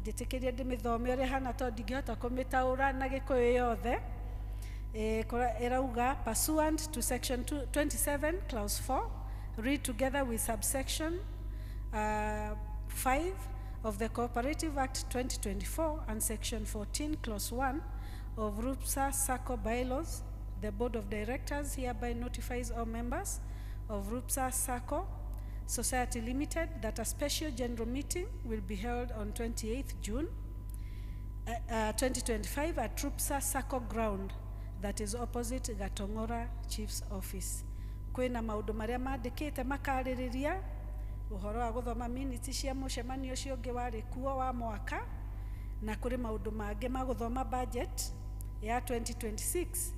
Ndĩtĩkĩrie ndĩmĩthome ũrĩa hana tondũ ndingĩhota kũmĩtaũra na Gĩkũyũ yothe. Irauga pursuant to section 27 clause 4 read together with subsection 5 of the Cooperative Act 2024 and section 14 clause 1 of RUPSA Sacco bylaws, the Board of Directors hereby notifies all members of RUPSA Sacco Society Limited that a special general meeting will be held on 28th June 2025 at RUPSA Sacco ground that is opposite Gatongora Chief's Office. Kwĩna maũndũ marĩa mandĩkĩte makarĩrĩria ũhoro wa gũthoma minutes cia mũcemanio ũcio ũngĩ warĩ kuo wa mwaka, na kũrĩ maũndũ mangĩ ma gũthoma budget ya 2026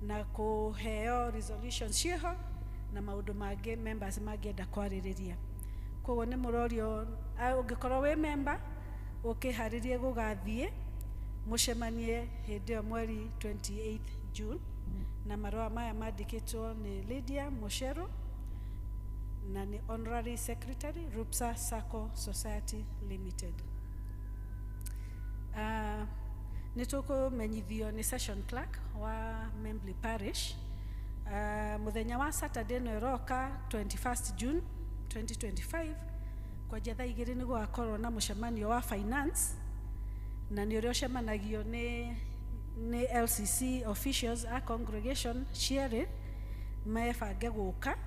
na kũheo resolutions ciho na maũndũ mangĩ members mangĩenda kwarĩrĩria. Koguo nĩ mũrorio ũngĩkorwo wĩ member ũkĩharĩrie gũgathiĩ mũcemanie hĩndĩ ĩyo mweri 28 June, na marũa maya mandĩkĩtwo nĩ Lydia Mushero na ni Honorary Secretary RUPSA Sacco Society Limited. Nĩ tũkũmenyithio nĩ Session Clerk wa Membley Parish mũthenya wa Saturday no ĩroka 21st June 2025 kwanjia thaa 2 nĩ gũgakorwo na mũcemanio wa finance, na nĩ ũrĩa ũcemanagio nĩ LCC officials a congregation cierĩ mebange gũka,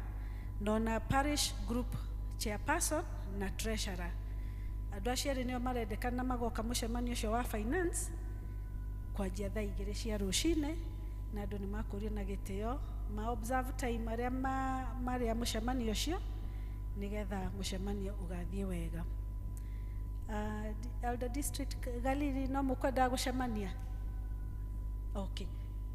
na parish group chairperson na treasurer. Andũ acio erĩ nĩo marendekana magoka mũcemanio ũcio wa finance kwanjia thaa 2 cia rũcinĩ, na andũ nĩ makũrio na gĩtĩo ma observe time arĩa marĩa mũcemanio ũcio nĩgetha mũcemanio ũgathiĩ wega. Elder District Galili no mũkwenda gũcemania? Okay,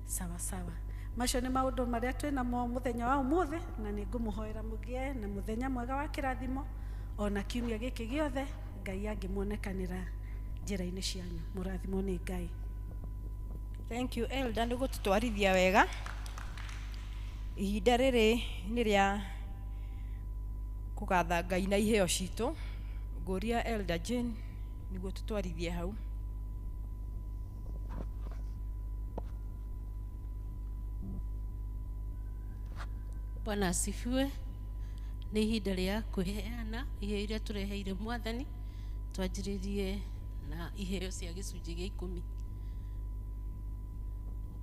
sawa sawa. Macio nĩ maũndũ marĩa twĩnamo mũthenya wa ũmũthĩ, na nĩ ngũmũhoera mũgĩe na mũthenya mwega wa kĩrathimo ona kiumia gĩkĩ gĩothe, Ngai angĩmuonekanĩra njĩra-inĩ cianyu. Mũrathimo nĩ Ngai. Thank you Elder, nĩ gũtũtwarithia wega. Ihinda rĩrĩ nĩ rĩa kũgatha Ngai na iheo citũ. Ngũria Elder Jane nĩguo tũtwarithie hau. Bwana asifiwe. Nĩ ihinda rĩa kwĩheana iheo iria tũreheire Mwathani. Twanjĩrĩrie na iheo cia gĩcunjĩ gĩa 10.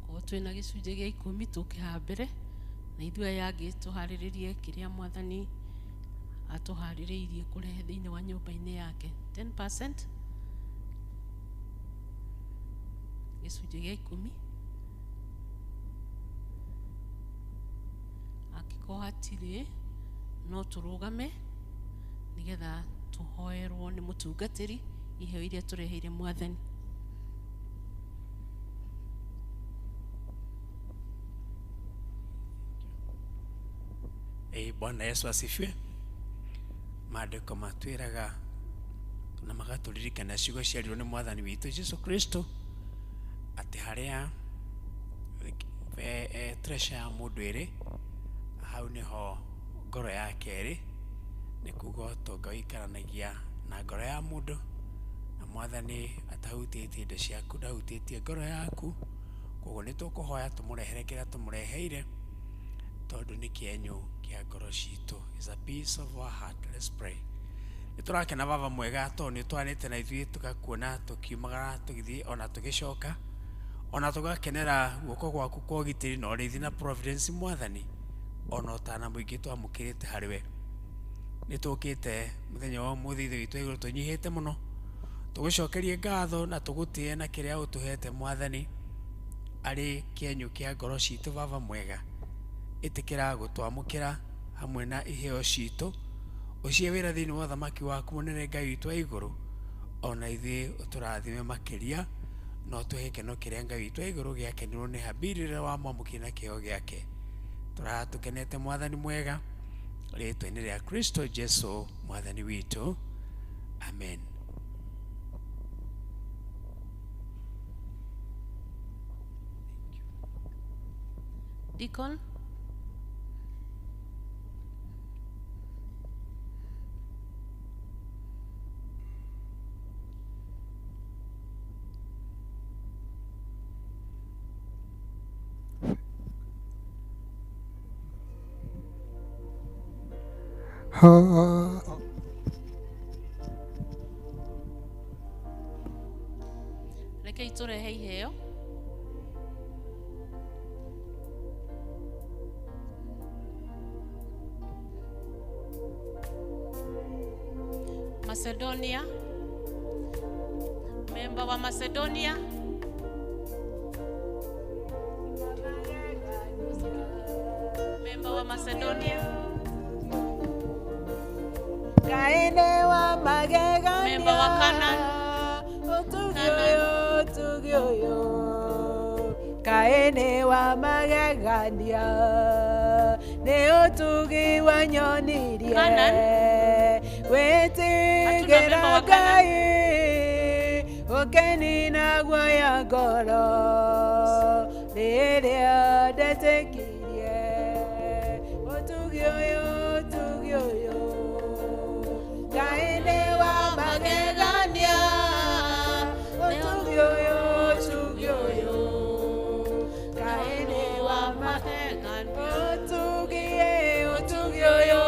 Okorwo twĩna gĩcunjĩ gĩa 10 tũkĩha mbere, na ithuĩ aya angĩ tũharĩrĩrie kĩrĩa Mwathani atũharĩrĩirie kũrehe thĩinĩ wa nyũmba-inĩ yake. 10% gĩcunjĩ gĩa 10. Angĩkorwo hatirĩ, no tũrũgame nĩgetha tũhoerwo nĩ mũtungatĩri iheo iria tũreheire Mwathani. Bwana Yesu asifiwe. Maandĩko matwĩraga na magatũririkana ciugo ciarirwo nĩ Mwathani witũ Jesu Kristo atĩ harĩa treasure ya mũndũ ĩrĩ, hau nĩho ngoro yake ĩrĩ. Nĩ kuuga ũtonga ũikaranagia na ngoro ya mũndũ, na Mwathani atahutĩtie indo ciaku, ndahutĩtie ngoro yaku. Koguo nĩ tũkũhoya tũmũrehere kĩrĩa tũmũreheire, tondũ nĩ kĩenyũ kĩa ngoro citũ. Is a piece of our heart. Let's pray. Niturakena baba mwega to ni twanite na ithuĩ tugakuona tukiumagara tugithii ona tugicoka ona tugakenera guoko gwaku kwa ũgitĩri na ũrĩithi na providence Mwathani ona ũtana mũingĩ twamũkĩrĩte harĩwe. Nĩtũkĩte mũthenya wa ũmũthĩ ithuĩ witũ igũrũ tũnyihĩte mũno, tũgũcokerie ngatho na tũgũtĩe na kĩrĩa ũtũhete Mwathani arĩ kĩenyũ kĩa ngoro citũ baba mwega. Ĩtĩkĩra gũtwamũkĩra hamwe na iheo citũ, ũcie wĩra thĩinĩ wa ũthamaki waku mũnene Ngai witũ wa igũrũ, ona ithuĩ ũtũrathime makĩria na ũtũhe gĩkeno kĩrĩa Ngai witũ wa igũrũ gĩakenirwo nĩ Habili rĩrĩa wamwamũkĩire na kĩheo gĩake. Tũratũkenete Mwathani mwega rĩĩtwa-inĩ rĩa Kristo Jesu Mwathani witũ, amen. Deacon. Rekei tũrehe iheo. Macedonia, member wa Macedonia. Member wa Macedonia. Kaine wa magegania. Member wa Canaan. Otugioyo. Kaine wa magegania. Ne otugi wa nyonirie. Canaan. Wetigera Ngai okenina gwaya ngoro rĩrĩa ndetekirie otugioyo Ngai nĩ wa magegania otugioyo Ngai nĩ wa magegania otugioyo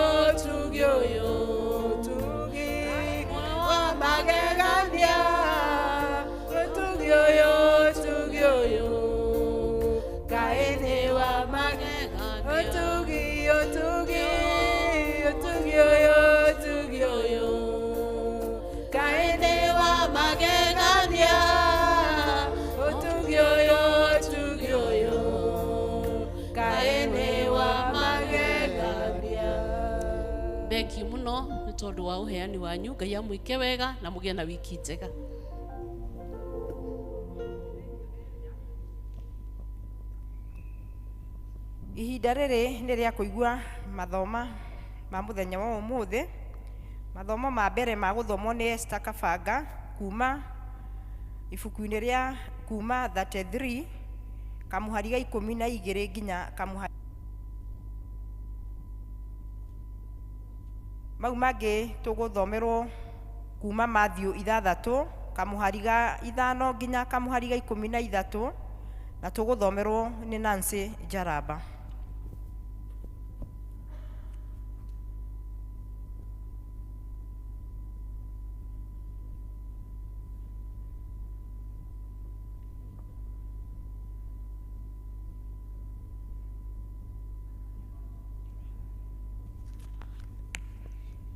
Beki muno nĩ tondũ wa ũheani wanyu. Ngai amwĩke wega na mũgĩe na wiki njega. Ihinda rĩrĩ nĩ rĩa kũigua mathoma ma mũthenya wa ũmũthĩ. Mathomo ma mbere ma gũthomwo nĩ Esther Kabanga kuma ibuku-inĩ rĩa kuma 33 kamuhari ga 12 nginya kamuhari. Mau mangĩ tũgũthomerwo kuma Matthew 6 kamuhari ga 5 nginya kamuhari ga 13 na tũgũthomerwo nĩ Nancy Jaraba.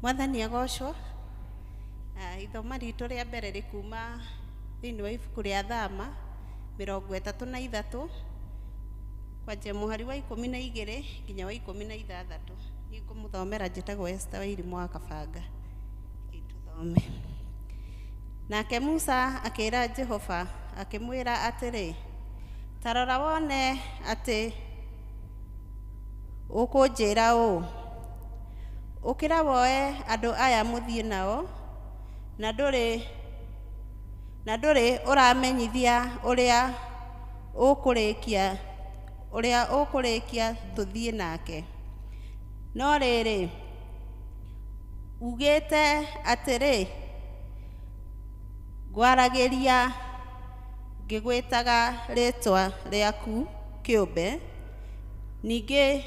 Mwathani agocwo. Ithoma ritũ rĩa mbere rĩkuma thĩinĩ wa ibuku rĩa Thama 33 kwanjia mũhari wa 12 nginya wa 16. Niĩ ngũmũthomera njĩtagwo Esther Wairimũ wa Kabanga. Tũthome. Nake Musa akĩĩra Jehova akĩmwĩra atĩrĩ, ta rora wone atĩ ũkũnjĩra ũũ, ũkĩra woe andũ aya mũthiĩ nao na ndũrĩ ũramenyithia ũrĩa ũkũrĩkia tũthiĩ nake. No rĩrĩ ugĩte atĩrĩ, ngwaragĩria ngĩgwĩtaga rĩtwa rĩaku kĩũmbe, ningĩ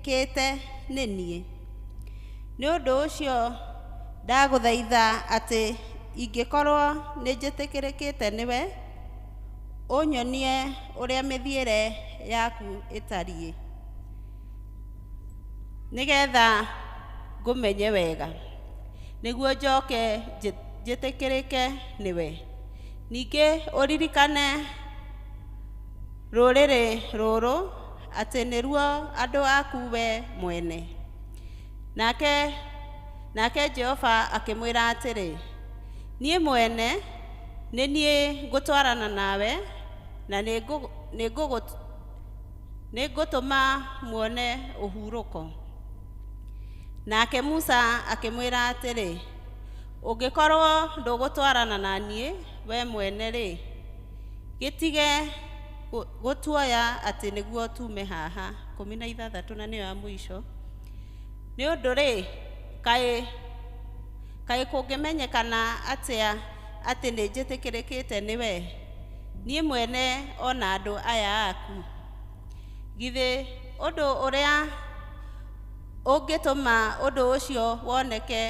njĩtĩkĩrĩkĩte nĩ niĩ. Nĩ ũndũ ũcio ndagũthaitha atĩ ingĩkorwo nĩ njĩtĩkĩrĩkĩte nĩwe, ũnyonie ũrĩa mĩthiĩre yaku ĩtariĩ, nĩgetha ngũmenye wega, nĩguo njoke njĩtĩkĩrĩke nĩwe. Ningĩ ũririkane rũrĩrĩ rũrũ atĩ nĩruo andũ aku we mwene. Nake Jehova akĩmwĩra atĩrĩ, niĩ mwene nĩ niĩ ngũtwarana nawe na nĩngũtũma muone ũhurũko. Nake Musa akĩmwĩra atĩrĩ, ũngĩkorwo ndũgũtwarana na niĩ we mwene-rĩ, gĩtige gũtuoya atĩ nĩguo tume haha. 16 na nĩyo ya mũico. Nĩ ũndũ-rĩ, kaĩ kũngĩmenyekana atĩa atĩ nĩ njĩtĩkĩrĩkĩte nĩwe, niĩ mwene ona andũ aya aku? Githĩ ũndũ ũrĩa ũngĩtũma ũndũ ũcio woneke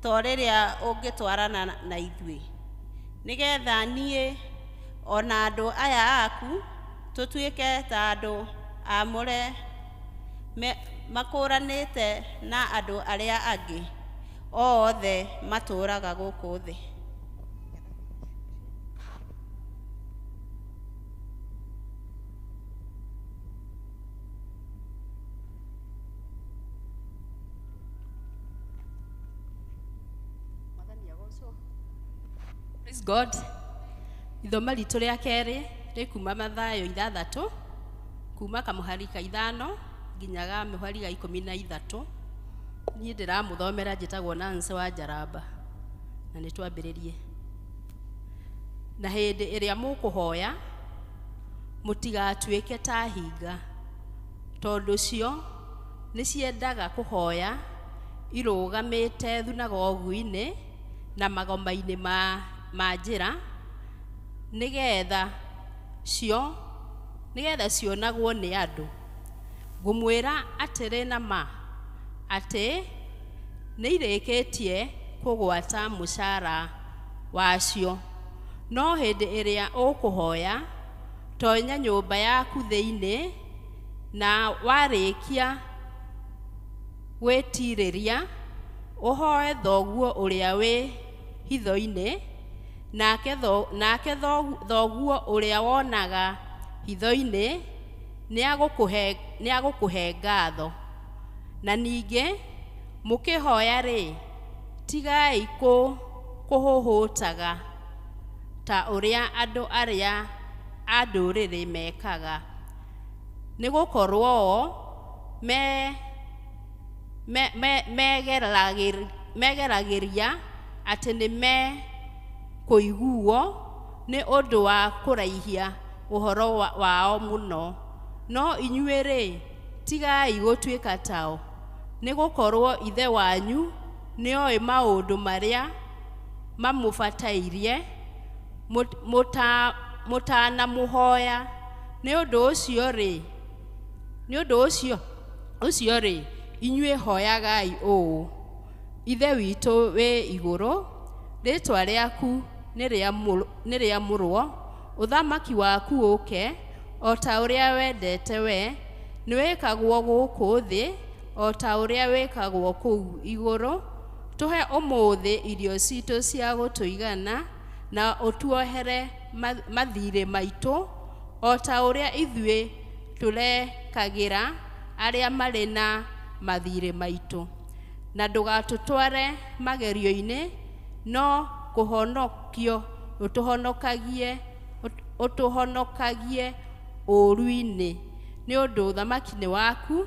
to rĩrĩa ũngĩtwarana na ithuĩ, nĩgetha niĩ ona andũ aya aku tũtuĩke ta andũ aamũre makũranĩte na andũ arĩa angĩ othe matũũraga gũkũ thĩ. Praise God. Ithoma ritũ rĩa kerĩ rĩkuma Mathayo 6 kuma kamũhari ka 5 nginyaga mũhari ga 13. Niĩ ndĩramũthomera njĩtagwo Nancy wa Njaramba, na nĩ twambĩrĩrie. Na hĩndĩ ĩrĩa mũkũhoya mũtigatuĩke ta hinga, tondũ cio nĩ ciendaga kũhoya irũgamĩte thunagogu-inĩ na magoma-inĩ ma njĩra, nĩgetha cionagwo nĩ andũ. Ngũmwĩra atĩrĩ na ma atĩ nĩ irĩkĩtie kũgwata mũcara wacio. No hĩndĩ ĩrĩa ũkũhoya, tonya nyũmba yaku thĩinĩ, na warĩkia gwĩtirĩria, ũhoe thoguo ũrĩa wĩ hitho-inĩ, nake thoguo ũrĩa wonaga hitho-inĩ nĩagũkũhe ngatho. Na ningĩ mũkĩhoya-rĩ, tigai kũhũhũtaga ta ũrĩa andũ arĩa a ndũrĩrĩ mekaga, nĩgũkorwo megeragĩria atĩ nĩ kũiguo nĩ ũndũ wa kũraihia ũhoro wao mũno. No inyuĩ-rĩ, tigai gũtuĩka tao, nĩgũkorwo ithe wanyu nĩoĩ maũndũ marĩa mamũbatairie mũtanamũhoya. Nĩ ũndũ ũcio-rĩ, inyuĩ hoyagai ũũ: Ithe witũ wĩ igũrũ, rĩĩtwa rĩaku nĩ rĩamũrwo, ũthamaki waku ũke, o ta ũrĩa wendete we, nĩ wĩkagwo gũkũ thĩ o ta ũrĩa wĩkagwo kũu igũrũ. Tũhe ũmũthĩ irio citũ cia gũtũigana, na ũtuohere mathirĩ maitũ o ta ũrĩa ithuĩ tũrekagĩra arĩa marĩ na mathirĩ maitũ, na ndũgatũtware magerio-inĩ, no kũhonokio ũtũhonokagie ũũru-inĩ, nĩ ũndũ ũthamaki nĩ waku,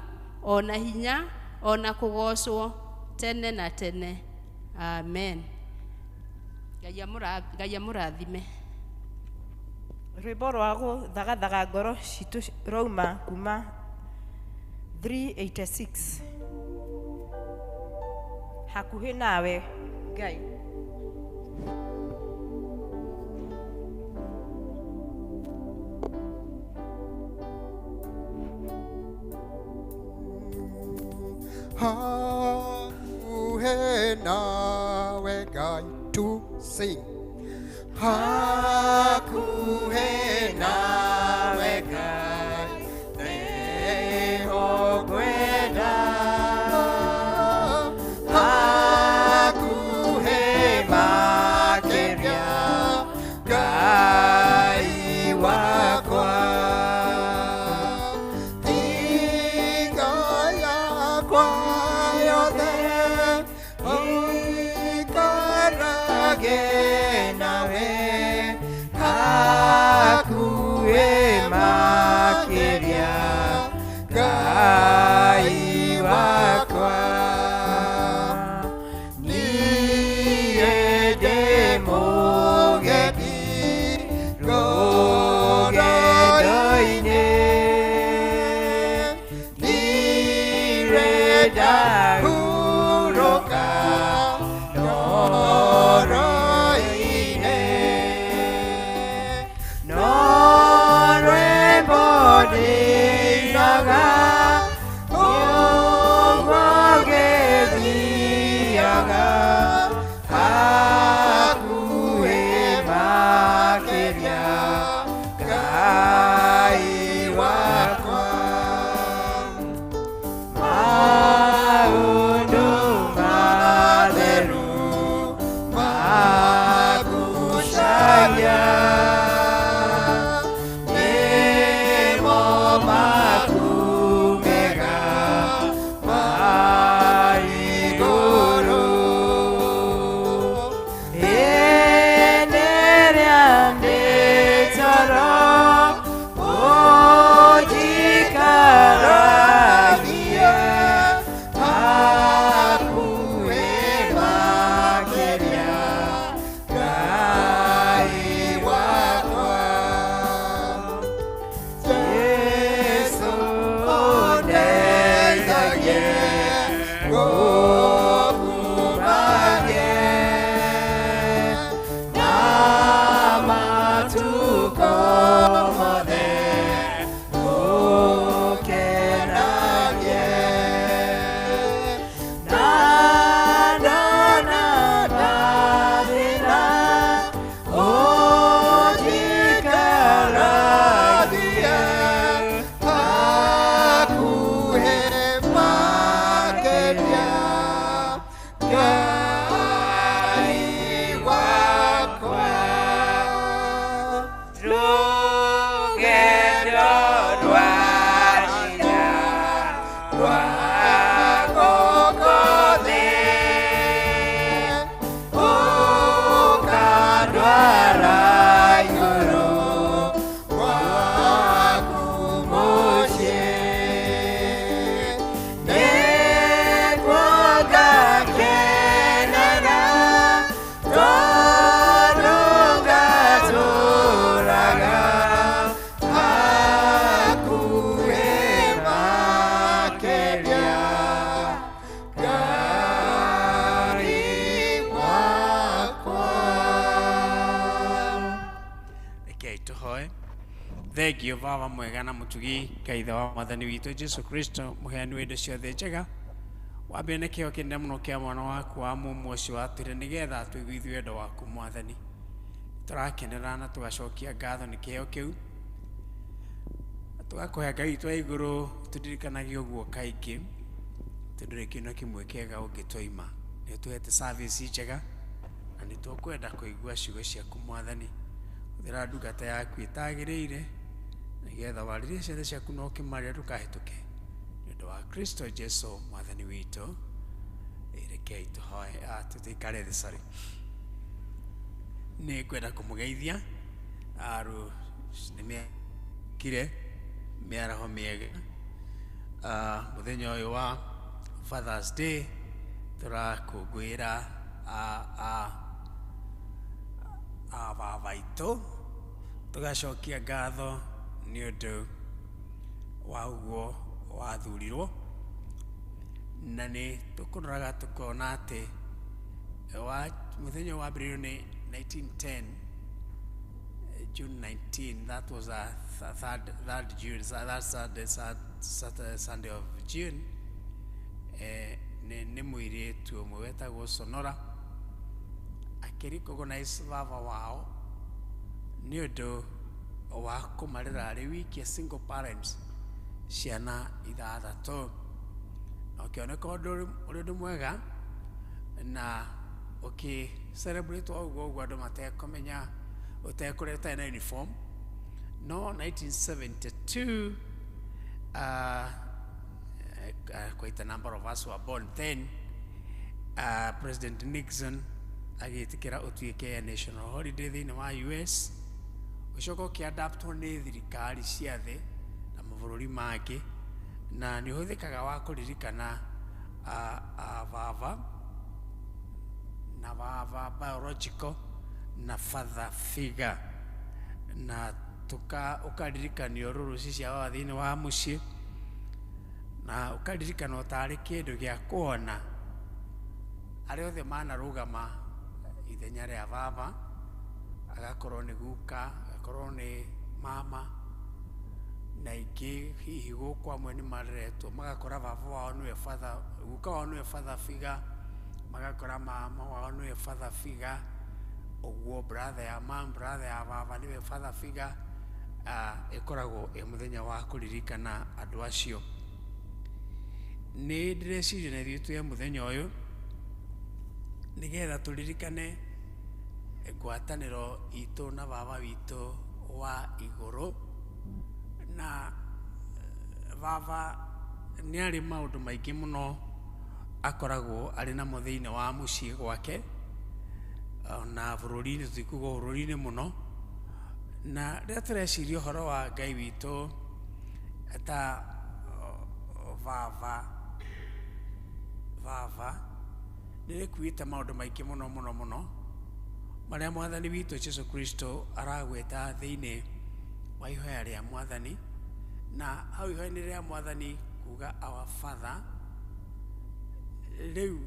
ona hinya, ona kũgocwo tene na tene. Amen. Ngai amũrathime. Rwĩmbo rwa gũthagathaga ngoro citũ rauma kuma 386. Hakuhĩ nawe Ngai. Hauhe nawe Ngai to sing. Hakuhe nawe Ngai neho kwenda. Hakuhe makeria Ngai wakwa. Tiga yakwa yothe ikarage nawe. Hakuhe makeria Ngai wakwa. Niĩ ndĩmũgethi rũgendo-inĩ, ndirenda hurũka ndoro-inĩ. No rwĩmbo ndĩinaga ũguo ngĩthiaga. Hakuhĩ makĩria Ngai wakwa. Maũndũ matheru magucagia, nĩmo maku mega ma igũrũ. Hĩndĩ ĩrĩa ndĩ toro ũnjikaragia. Hakuhĩ makĩria Ngai wakwa. Jesũ ũndeithagie ngũkumagie na matukũ mothe ũkenagie. Na ndona mathĩna ũnjikaragie. Hakuhĩ makĩria Ngai wakwa. Rũgendo rwa hinya rwa gũkũ thĩ, ũkandwara igũrũ gwaku mũciĩ. Nĩguo ngakenaga tondũ ngatũũraga hakuhĩ makĩria Ngai wakwa. Rekei tũhoe. Thengiũ Baba mwega na mũtugi, Ngai Ithe wa Mwathani witũ Jesu Kristo, mũheani wa indo ciothe njega, wambere nĩ kĩheo kĩnene mũno kĩa mwana waku wa mũmwe ũcio watwĩre nĩgetha tũiguithie wendo waku Mwathani. Tũrakenera na tũgacokia ngatho nĩ kĩheo kĩu, na tũgakũhe Ngai witũ wa igũrũ tũririkanagie ũguo kaingĩ, tondũ rĩngĩ no kĩmwe kĩega ũngĩtũima. Nĩ ũtũhete service njega na nĩ tũkwenda kũigua ciugo ciaku Mwathani. Hũthĩra ndungata yaku ĩtagĩrĩire, nĩgetha warĩrie ciothe ciaku no kĩmarĩra ndũkahĩtũke. Nĩ ũndũ wa Kristo Jesu Mwathani witũ. Rekei tũhoe. Tũtikare thĩ, sorry. Nĩ ngwenda kũmũgeithia nĩmekire mĩaraho mĩega mũthenya ũyũ wa Father's Day. Tũrakũngũĩra baba aitũ, tũgacokia ngatho nĩ ũndũ wa ũguo wathurirwo, na nĩ tũkũroraga tũkona atĩ mũthenya wambĩrĩirio nĩ 1910 June 19, that was a third June, that Saturday, Sunday of June. nĩ mũirĩtu ũmwe wetagwo Sonora akĩrecognize baba wao nĩ ũndũ wa kũmarera arĩ wiki single parents ciana ithathatũ. Ũkĩoneka ũndũ ũrĩ ũndũ mwega na celebrate ũguo andũ matekũmenya ũtekũreta na uniform. No 1972 quite a number of us were born then. President Nixon agĩtĩkĩra ũtuĩke national holiday thĩinĩ wa US, ũcoka ũkĩadaptwo nĩ thirikari cia thĩ na mabũrũri mangĩ, na nĩ ũhũthĩkaga wa kũririkana baba biological na father figure, na ũkaririkanio rũrũci cia baba thĩinĩ wa mũciĩ, na ũkaririkanwo tarĩ kĩndũ gĩa kuona arĩa othe manarũgama ithenya rĩa baba, agakorwo nĩ guka, agakorwo nĩ mama, na ingĩ hihi gũkũ amwe nĩ mareretwo magakora baba wao nĩwe father, guka wao nĩwe father figure, magakora mama wao nĩwe father figure, ũguo brother ya mom, brother ya baba nĩwe father figure. Ĩkoragwo mũthenya wa kũririkana andũ acio. Nĩ ndĩreciria na ithuĩ tuoya mũthenya ũyũ nĩgetha tũririkane ngwatanĩro itũ na baba witũ wa igũrũ. Na baba nĩ arĩ maũndũ maingĩ mũno akoragwo arĩ namo thĩinĩ wa mũciĩ gwake, na bũrũri-inĩ, tũtikuga bũrũri-inĩ mũno. Na rĩrĩa tũreciria ũhoro wa Ngai witũ ta baba nĩ rĩkuĩte maũndũ maingĩ mũno marĩa Mwathani witũ Jesu Kristo aragweta thĩinĩ wa ihoya rĩa Mwathani. Na hau ihoya-inĩ rĩa Mwathani kuga our Father, rĩu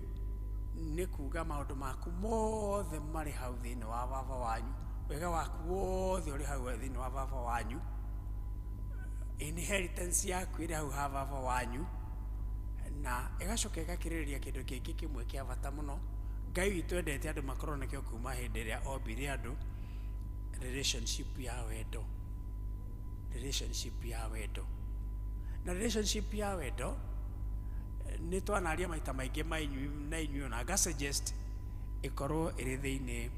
nĩ kuga maũndũ maku mothe marĩ hau thĩinĩ wa baba wanyu, wega waku wothe ũrĩ hau thĩinĩ wa baba wanyu, inheritance yaku ĩrĩ hau ha baba wanyu. Na ĩgacoka ĩgakĩrĩrĩria kĩndũ kĩngĩ kĩmwe kĩa bata mũno. Ngai witũ endete andũ makorwo nakĩo kuma hĩndĩ ĩrĩa ombire andũ, relationship ya wendo. Relationship ya wendo. Na relationship ya wendo nĩ twanaria maita maingĩ na inyuĩ, na ngasuggest ĩkorwo ĩrĩ thĩinĩ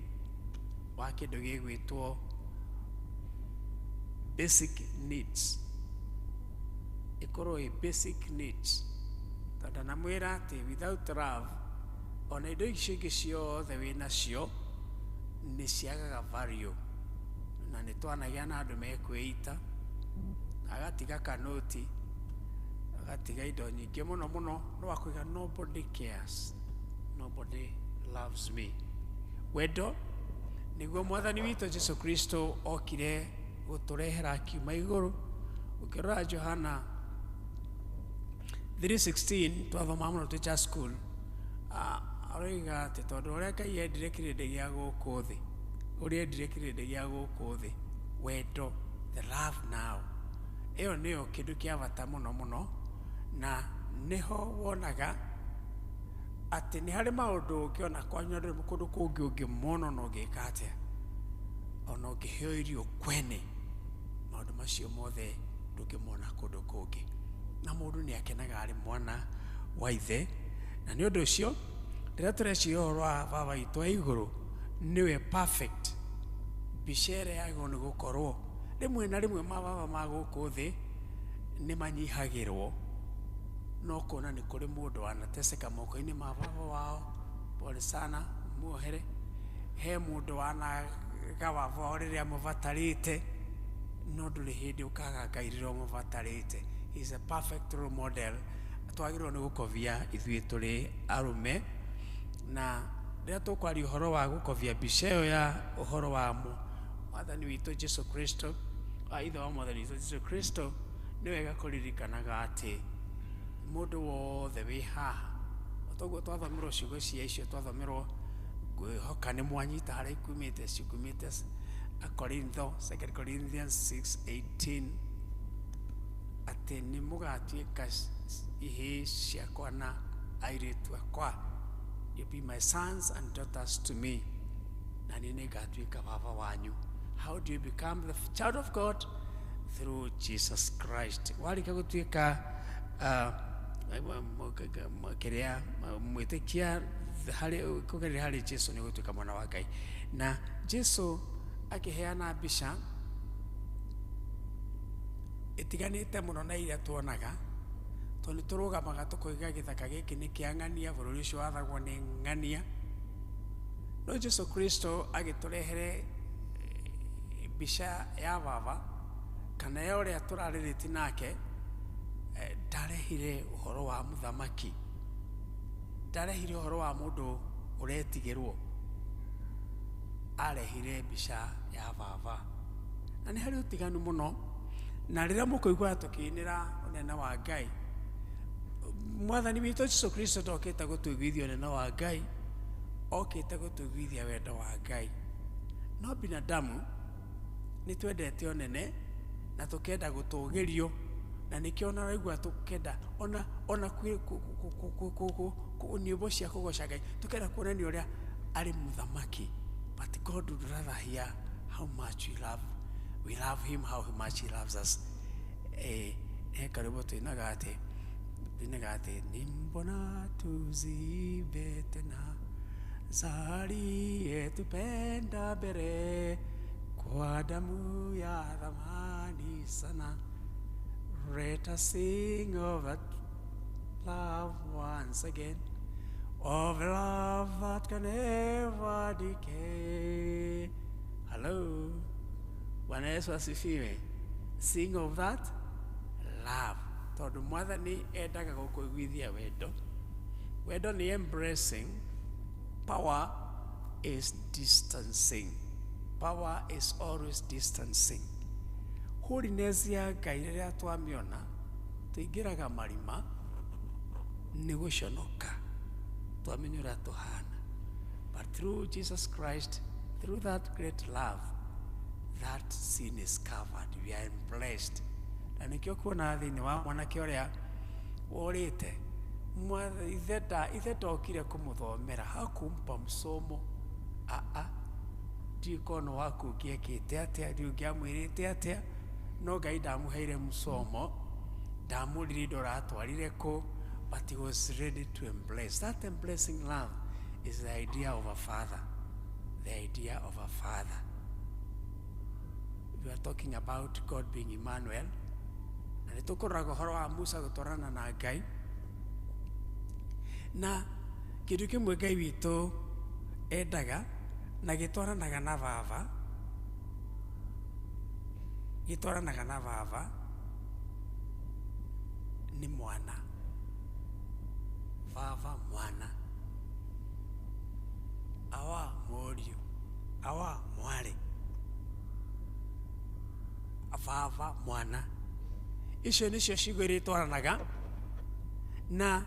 wa kĩndũ gĩgwĩtwo basic needs. Ĩkorwo ĩ basic needs. Tondũ namwĩra atĩ without love, ona indo icio ingĩ ciothe wĩnacio nĩ ciagaga value. Na nĩ twanagĩa na andũ mekwĩita, agatiga kanoti, agatiga indo nyingĩ mũno, no akũiga nobody cares, nobody loves me. Wendo nĩguo Mwathani witũ Jesu Kristo okire gũtũrehera akiuma igũrũ. Ũkĩrora Johana 3:16 twathoma mũno twĩ school, aroiga atĩ tondũ ũrĩa Ngai endire kĩrĩndĩ gĩa gũkũ thĩ, ũrĩa endire kĩrĩndĩ gĩa gũkũ thĩ, wendo, the love now, ĩyo nĩyo kĩndũ kĩa bata mũno. Na nĩho wonaga atĩ nĩ harĩ maũndũ ũngĩona kwanyu andũ kũndũ kũngĩ ũngĩmona na ũngĩka atĩa, ona ũngĩheo irio kwene, maũndũ macio mothe ndũngĩmona kũndũ kũngĩ. Na mũndũ nĩ akenaga arĩ mwana wa ithe. Na nĩ ũndũ ũcio rĩrĩa tũreciria ũhoro wa baba witũ wa igũrũ, nĩwe perfect. Mbica ĩrĩa yagĩrĩirwo nĩ gũkorwo rĩmwe na rĩmwe mababa ma gũkũ thĩ nĩ manyihagĩrwo, no kuona nĩ kũrĩ mũndũ wanateseka moko-inĩ ma baba wao, pole sana, muohere. He mũndũ wanaga baba wao rĩrĩa mũbatarĩte, no ndũrĩ hĩndĩ ũkaga Ngai rĩrĩa mũbatarĩte. He is a perfect role model. Twagĩrĩirwo nĩ gũkobia ithuĩ tũrĩ arũme. Na rĩrĩa tũkwaria ũhoro wa gũkobia mbica ĩyo ya ũhoro wa Mwathani witũ Jesu Kristo, ithe wa Mwathani witũ Jesu Kristo, nĩ wega kũririkanaga atĩ mũndũ wothe wĩ haha. Toguo twathomerwo ciugo cia icio, twathomerwo ngwĩhoka nĩ mwanyita harĩa ikumĩte, cikumĩte Korintho, 2 Corinthians 6:18, atĩ nĩ mũgatuĩka ihĩ ciakwa na airitu akwa. You be my sons and daughters to me. Na nini gatuika baba wanyu. How do you become the child of God? Through Jesus Christ. Walika gutuika kiria mwitikia hari Jesu ni gutuika mwana wa Ngai. Na Jesu akiheana bisha itiganite muno na iria tuonaga tondu turugamaga tukoiga githaka giki ni kiang'ania bururi ucio wathagwo ni ng'ania. No Jesu Kristo agiturehere bisha ya baba kana ya uria turaririti nake. Ndarehire uhoro wa muthamaki, ndarehire uhoro wa mundu uretigirwo, arehire bisha ya baba. Na ni hari utiganu muno. Na rĩrĩa mũkũigua tũkĩinĩra ũnene wa Ngai, Mwathani witũ Jesu Kristo ndokĩte gũtũiguithia ũnene wa Ngai, okĩte gũtũiguithia wendo wa Ngai. No binadamu nĩ twendete ũnene na tũkenda gũtũũgĩrio, na nĩkĩo ũraigua tũkenda ona nyĩmbo cia kũgoca Ngai tũkenda kuonania ũrĩa arĩ mũthamaki. But God would rather hear how much we love him, how much he loves us. Karibu tuinagate nimbona tuzibe tena zari etupenda bere kwa damu ya thamani sana. Let us sing of that love once again, of love that can never decay. Hello. Bwana Yesu asifiwe. Sing of that love. Tondu Mwathani endaga gukuiguithia wendo. Wendo ni embracing. Power is distancing. Power is always distancing. Holiness ya Ngai rĩrĩa twamĩona tuingĩraga marima nĩ gũconoka twamenya ũrĩa tũhana. But through Jesus Christ, through that great love, that sin is covered. We are blessed. Na nikio kuona thĩinĩ wa mwanake ũrĩa worĩte ithe ndokire kũmũthomera hakumpa msomo ndikono waku ngĩekĩte atĩa ndiũngĩamwĩrĩte atĩa no Ngai ndamũheire msomo ndamũrire ndoratwarire kũ but he was ready to embrace. That embracing love is the idea of a father. The idea of a father. We are talking about God being Emmanuel. Na nitukoraga uhoro wa Musa gutwarana na Ngai. Na kindu kimwe Ngai witũ endaga na gitwaranaga na baba. Gitwaranaga na baba ni mwana. Baba mwana. Awa moriu. Awa mwari. Baba mwana. Icio nicio ciugo iria itwaranaga. Na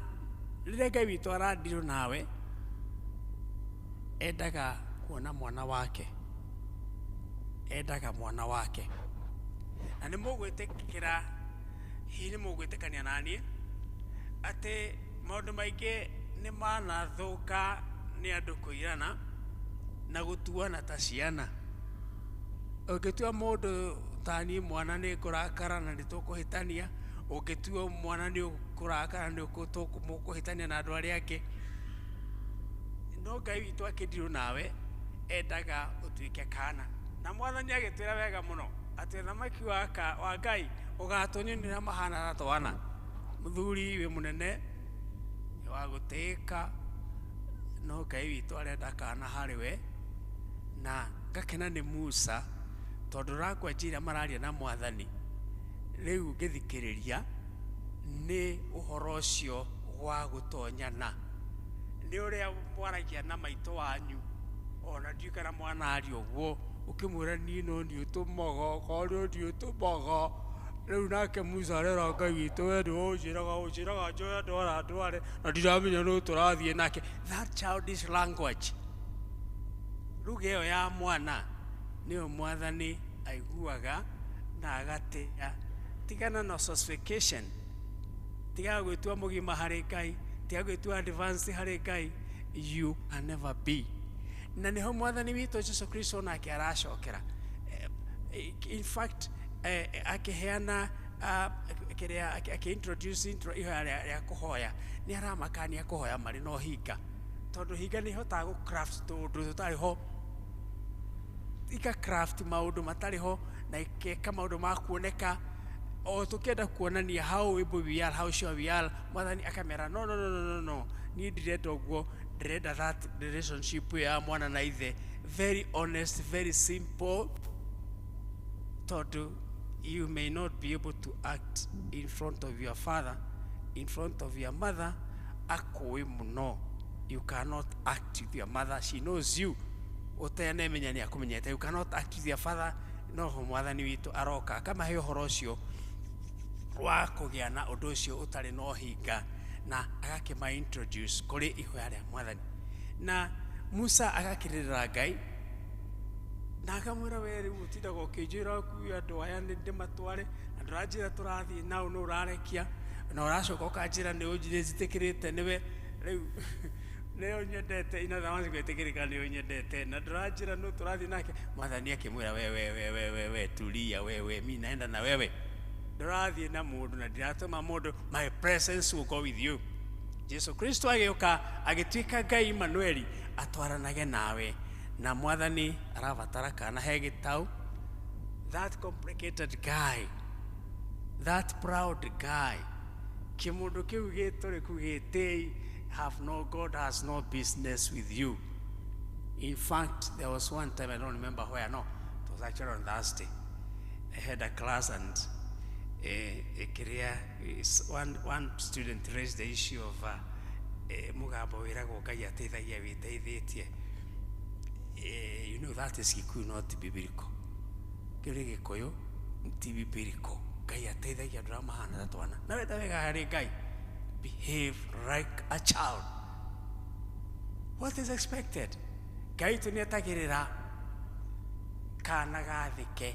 rĩrĩa Ngai witũ arandirwo nawe endaga kuona mwana wake. Endaga mwana wake. Na nĩ mũgwĩtĩkĩra hihi nĩ mũgwĩtĩkania naniĩ atĩ maũndũ maingĩ nĩ manathũka nĩ andũ kũirana na gũtuana ta ciana. Ũngĩtua mũndũ tani mwana nĩ kũrakara na nĩtũkũhĩtania, ũngĩtua mwana nĩ kũrakara nĩ mũkũhĩtania na andũ arĩa angĩ. No Ngai witũ akĩndirwo nawe endaga ũtuĩke kana. Na Mwathani agĩtwĩra wega mũno atĩ thamaki wa Ngai ũgatũnyonera mahana ta twana. Mũthuri wĩ mũnene wa gũtĩĩka no Ngai witũ arenda kana harĩ we. Na ngakena nĩ Musa tondu rakwanjira mararia na Mwathani riu ngithikiriria ni uhoro ucio wa gutonyana ni uria mwaragia na maito wanyu ona ndiukana mwana ari uguo ukimwira ni no ni utumogo kori ni utumogo riu nake Musa rero Ngai witu wedu ujiraga njoya ndwara ndware na ndiramenya no turathie nake. That childish language ruge yo ya mwana niyo Mwathani aiguaga na agatea. Tigana na sophistication, tiga gwitua mugima hari Ngai, tiago tu advance hari Ngai, you can never be. Na niho mwathani witũ Jesu Kristo nake aracokera. In fact, akiheana introduce ihoya rĩa kũhoya, nĩ aramakania kũhoya marĩ na ũhinga, tondũ hinga nĩ ihotaga gũ craft tũndũ tũtarĩ ho, ika craft maũndũ matarĩ ho, na ikeka maũndũ ma kuoneka, o tũkĩenda kuonania how we are, how sure we are. Mwathani akamera no, niĩ ndirenda ũguo, ndirenda that relationship ya mwana na ithe, very honest, very simple, tondũ you may not be able to act in front of your father, in front of your mother, akũĩ mũno. You cannot act with your mother, she knows you. Ũtenemenya nĩ akũmenyete. You cannot act with your father. No ho mwathani witũ aroka akamahe ũhoro ũcio wa kũgĩa na ũndũ ũcio ũtarĩ na ũhinga, na agakĩma introduce kũrĩ ihoya rĩa mwathani. Na Musa agakĩrĩrĩra Ngai na akamwĩra we rĩu ũtindaga ũkĩnjĩra kuya andũ aya nĩ ndĩmatware, na ndũranjĩra tũrathiĩ nao nĩ ũrarekia, na ũracoka ũkanjĩra nĩ njĩtĩkĩrĩte nĩwe rĩu nĩ ũnyendete, inatha wansi gwĩtĩkĩrĩka nĩ ũnyendete, na ndũranjĩra nĩ tũrathiĩ nake. Mwathani akĩmwĩra we tulia, we mimi naenda na wewe, ndũrathiĩ na mũndũ na ndiratũma mũndũ, my presence will go with you. Jesu Kristo agĩũka agĩtuĩka Ngai Immanueli atwaranage nawe, na mwathani arabatara kana he gĩtau, that complicated guy, that proud guy, kĩmũndũ kĩu gĩtũrĩku gĩtĩi, God has no business with you. In fact, there was one time, I don't remember where, no, it was actually on Thursday. I had a class and one student raised the issue of Mugabo wĩragwo Ngai ateithagia wĩteithĩtie. You know, that is Kikuyu, not biblical. Kĩrĩ Gĩkũyũ ti biblical. Ngai ateithagia ndũramahana ta twana. Na wenda wega harĩ Ngai, behave like a child. What is expected? Ngai tu nĩetagĩrĩra kana gathĩke.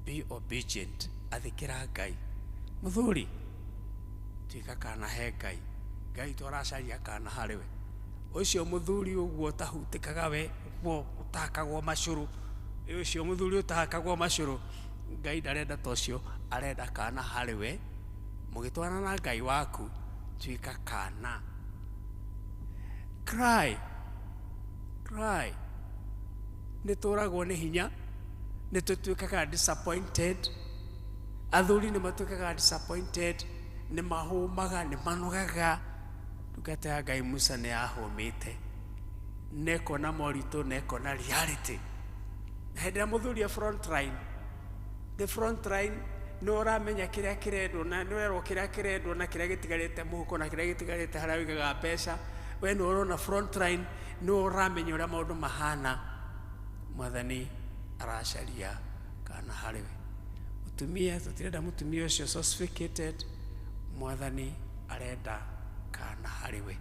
Be obedient. Athĩkĩra Ngai. Mũthuri, tuĩka kana he Ngai. Ngai tu aracaria kana harĩ we. Ũcio mũthuri ũguo tahutĩkaga we, ũguo ũtakagwo macũrũ. Ũcio mũthuri ũtakagwo macũrũ. Ngai ndarenda tocio, arenda kana harĩ we. Mũgĩtwarana na Ngai waku, tuĩka kana. Cry. Nĩtũragwo nĩ hinya, nĩtũtuĩkaga disappointed. Athuri nĩmatuĩkaga disappointed, nĩmahũmaga, nĩmanogaga. Ndungata ya Ngai Musa nĩyahũmĩte, nekona moritũ, nekona reality. Hĩndĩ ĩrĩa mũthuri front line, the front line nĩ ũramenya kĩrĩa kĩrendwo, na nĩ werwo kĩrĩa kĩrendwo na kĩrĩa gĩtigarĩte mũhuko na kĩrĩa gĩtigarĩte harĩa ũigaga mbeca. We nĩ ũrona front line, nĩ ũramenya ũrĩa maũndũ mahana. Mwathani aracaria kana harĩ we. Mũtumia, tũtirenda mũtumia ũcio sophisticated. Mwathani arenda kana harĩ we.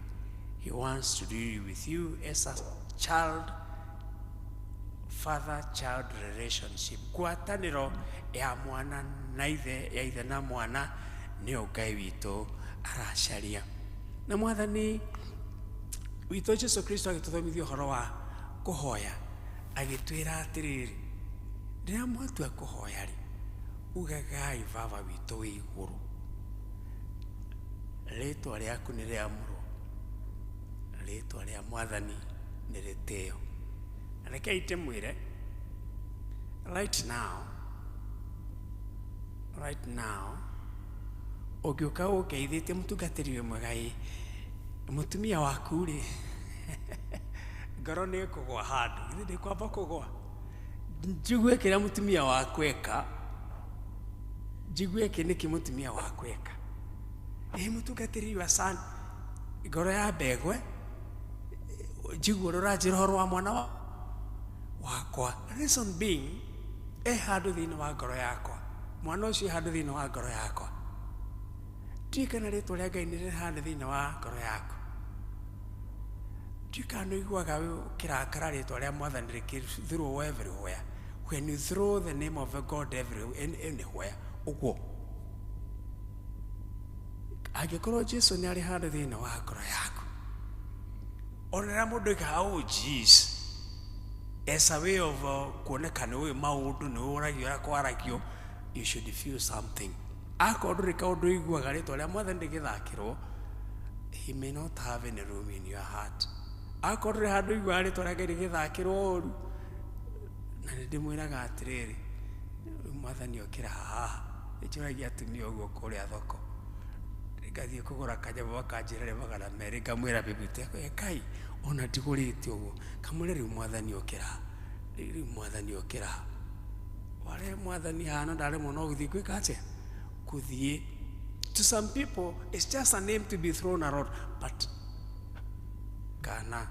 He wants to deal with you as a child, father-child relationship. Ngwatanĩro ya mwana na ithe, ya ithe na mwana, nĩyo Ngai witũ aracaria. Na mwathani witũ Jesu Kristo agĩtũthomithia ũhoro wa kũhoya, agĩtwĩra atĩrĩrĩ, rĩrĩa mwatua kũhoya-rĩ, ugagai Baba witũ wĩ igũrũ, rĩĩtwa rĩaku nĩ rĩamũrwo, rĩĩtwa rĩa Mwathani nĩ rĩtĩĩo. Na rekei ndĩmwĩre, right now, ũngĩũka ũngeithĩtie mũtungatĩri wĩ mwega-ĩ, mũtumia waku-rĩ, ngoro nĩ kũgwa handũ, githĩ ndĩkwamba kũgwa? Njigue kĩrĩa mũtumia waku eka, njigue kĩnĩkĩ mũtumia waku eka. Mũtungatĩri wa sana, ngoro ya mbegwe, njigue rũranjĩra ũhoro wa mwana wakwa. Reason being, handũ thĩinĩ wa ngoro yakwa, mwana ũcio handũ thĩinĩ wa ngoro yakwa. Ndiũĩ kana rĩĩtwa rĩa Ngai nĩ rĩhana thĩinĩ wa ngoro yaku. Ndiũĩ kana nĩ ũiguaga ũkĩrakara rĩĩtwa rĩa Mwathani rĩkĩ-throw everywhere. When you throw the name of God everywhere, anywhere, ũguo. Angĩkorwo Jesu nĩ arĩ handũ thĩinĩ wa ngoro yaku, onera mũndũ ĩka oh jeez, as a way of kuoneka nĩ ũĩ maũndũ, nĩ ũragio ũrĩa kwaragio, you should feel something. Akorwo ndũrĩ kaũndũ iguaga rĩtwa rĩa Mwathani rĩgĩthakĩrwo, he may not have any room in your heart. Akorwo ndũrĩ handũ iguaga rĩtwa rĩake rĩgĩthakĩrwo ũru, na nĩ ndĩmwĩraga atĩrĩrĩ, Mwathani okĩra haha, nĩnjũragia atumia ũguo kũrĩa thoko, ngathiĩ kũgũra kanyamũ makanjĩra rĩ magana merĩ, ngamwĩra bibute Kai ona ndigũrĩte ũguo, kamwĩre rĩu Mwathani okĩra, rĩu Mwathani okĩra. Wale Mwathani hana ndaremwo no gũthiĩ gwĩka atĩa? Kũthiĩ. To some people it's just a name to be thrown around, but kana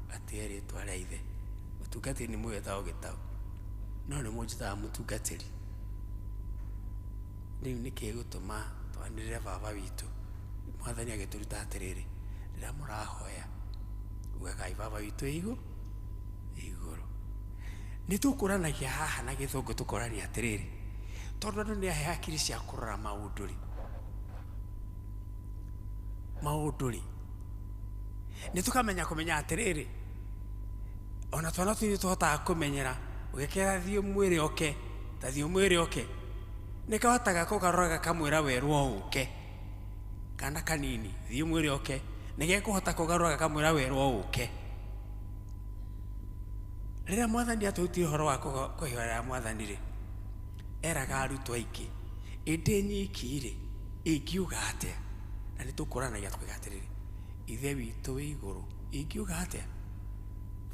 gatĩrĩ rĩtwa rĩa ithe. Mũtungatĩri nĩ mwĩtagwo gĩtau, no nĩ mũnjĩtaga mũtungatĩri. Rĩu nĩkĩ gũtũma twanĩrĩre baba witũ Mwathani agĩtũruta atĩrĩrĩ, rĩrĩa mũrahoya ugagai baba witũ igũrũ. Nĩtũkũranagia haha na gĩthũngũ tũkorania atĩrĩrĩ, tondũ andũ nĩ ahe hakiri cia kũrora maũndũ-rĩ, nĩtũkamenya kũmenya atĩrĩrĩ, ona twana tũirũ tũhotaga kũmenyera ũgĩkĩra thiĩ mwĩrĩ oke, ta thiĩ mwĩrĩ oke, nĩkahotaga kũgarũra gakamwĩra werwo ũke, kana kanini thiĩ mwĩrĩ oke, nĩgekũhota kũgarũra gakamwĩra werwo ũke. Rĩrĩa Mwathani atũrutire ũhoro wa kũhoera Mwathani-rĩ, eraga arutwo aingĩ, ĩndĩ nyiki-rĩ ingiuga atĩa? Na nĩtũkũranagia tũkiuga atĩrĩrĩ, ithe witũ wĩ igũrũ ingiuga atĩa?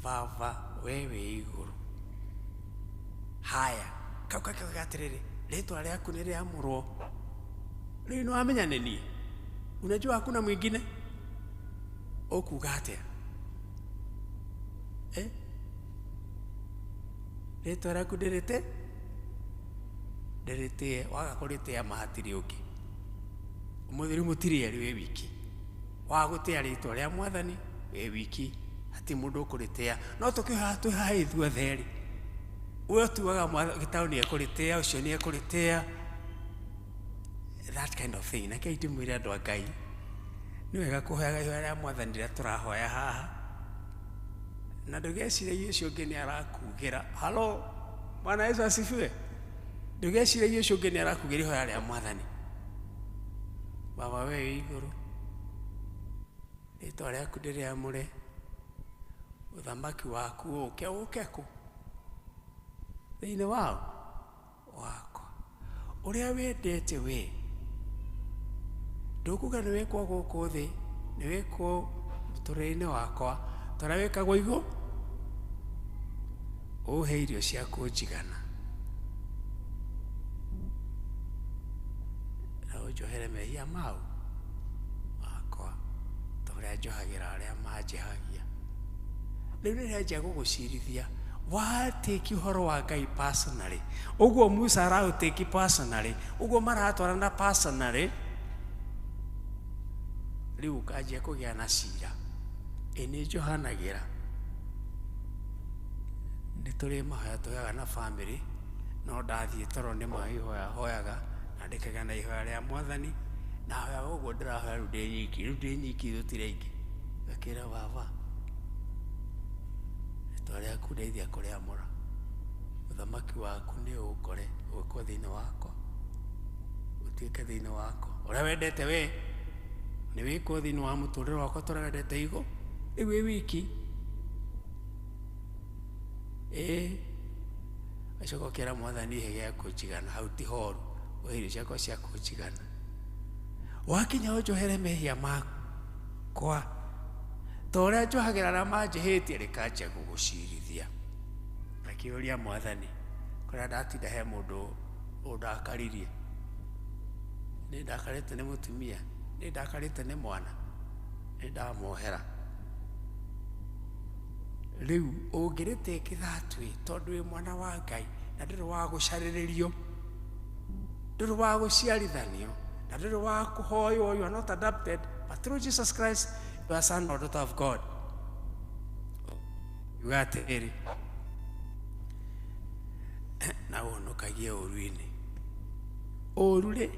Baba we wĩ igũrũ. Haya, kau kakiuga atĩrĩrĩ, rĩtwa rĩaku nĩ rĩamũrwo. Rĩu nĩwamenya nĩ niĩ, unajua hakuna mwingine, ũkuga atĩa? Rĩtwa rĩaku ndĩrĩtĩe, waga kũrĩtĩya mahatiri ũngĩ. Ũmũthĩ rĩu mũtirĩ erĩ wĩ wiki, waga gũtĩya rĩtwa rĩa Mwathani wĩ wiki, hati mũndũ ũkũrĩtĩya. No tũkĩoha twĩhaha ithuothe rĩ, ũyũ tuaga gĩtaũ nĩ ekũrĩtĩya, ũcio nĩ ekũrĩtĩya, that kind of thing. Na kĩi ndĩmwĩre andũ a Ngai, nĩ wega kũhoyaga ihoya rĩa Mwathani rĩrĩa tũrahoya haha, na ndũgecirie ũcio ũngĩ nĩ arakugĩra. Halo, Bwana Yesu asifiwe. Ndũgecirie ũcio ũngĩ nĩ arakugĩra ihoya rĩa Mwathani. Baba we wĩ igũrũ, rĩtwa rĩaku ndĩrĩamũre, ũthamaki waku ũke kũ thĩinĩ wakwa, ũrĩa wendete we, ndũkuga nĩ wĩkwo gũkũ thĩ, nĩ wĩkwo mũtũrĩre-inĩ wakwa, tũrĩa wĩkagwo igũrũ. Ũhe irio ciaku njigana, na ũnjohere mehia mau makwa, tũrĩa njohagĩra arĩa manjehagia. Rĩu nĩrĩa nja gũgũcirithia, watĩki ũhoro wa Ngai personally, ũguo Musa araũtĩki personally, ũguo maratwarana personally, rĩu ũkanjia kũgĩa na cira, nĩ njohanagĩra. Nĩ tũrĩ mahoya tũhoyaga na family, no ndathiĩ toro nĩ mahoya hoyaga, na ndĩkaga na ihoya rĩa Mwathani, na hoyaga ũguo ndĩrahoya rĩu ndĩ nyiki tũtirĩ aingĩ, ngakĩra baba, rĩtwa rĩaku ndeithia kũrĩamũra, ũthamaki waku nĩ ũkore ũgĩkwo thĩinĩ wakwa, ũtuĩke thĩinĩ wakwa, ũrĩa wendete we nĩ wĩkwo thĩinĩ wa mũtũrĩre wakwa tũrĩa wendete igũ, rĩu wĩ wiki. Acoka ũkĩra Mwathani ihe gĩaku njigana, hau ti horu, ũhe irio ciakwa ciaku njigana. Wakinya ũnjohere mehia makwa, ta ũrĩa njohagĩra arĩa manjĩhĩtie, rĩkanjia gũgũcirithia. Akĩũria Mwathani, kũrĩa ndatinda he mũndũ ũndakaririe, nĩ ndakarĩte nĩ mũtumia, nĩ ndakarĩte nĩ mwana, nĩ ndamohera. Rĩu ũngĩrĩtĩkĩra atĩ tondũ wĩ mwana wa Ngai na ndũrĩ wa gũcarĩrĩrio, ndũrĩ wa gũciarithanio, na ndũrĩ wa kũhoywo, you are not adopted, but through Jesus Christ you are son or daughter of God. Yuga atĩrĩ, na ũhonokagie ũru-inĩ. Ũru-rĩ,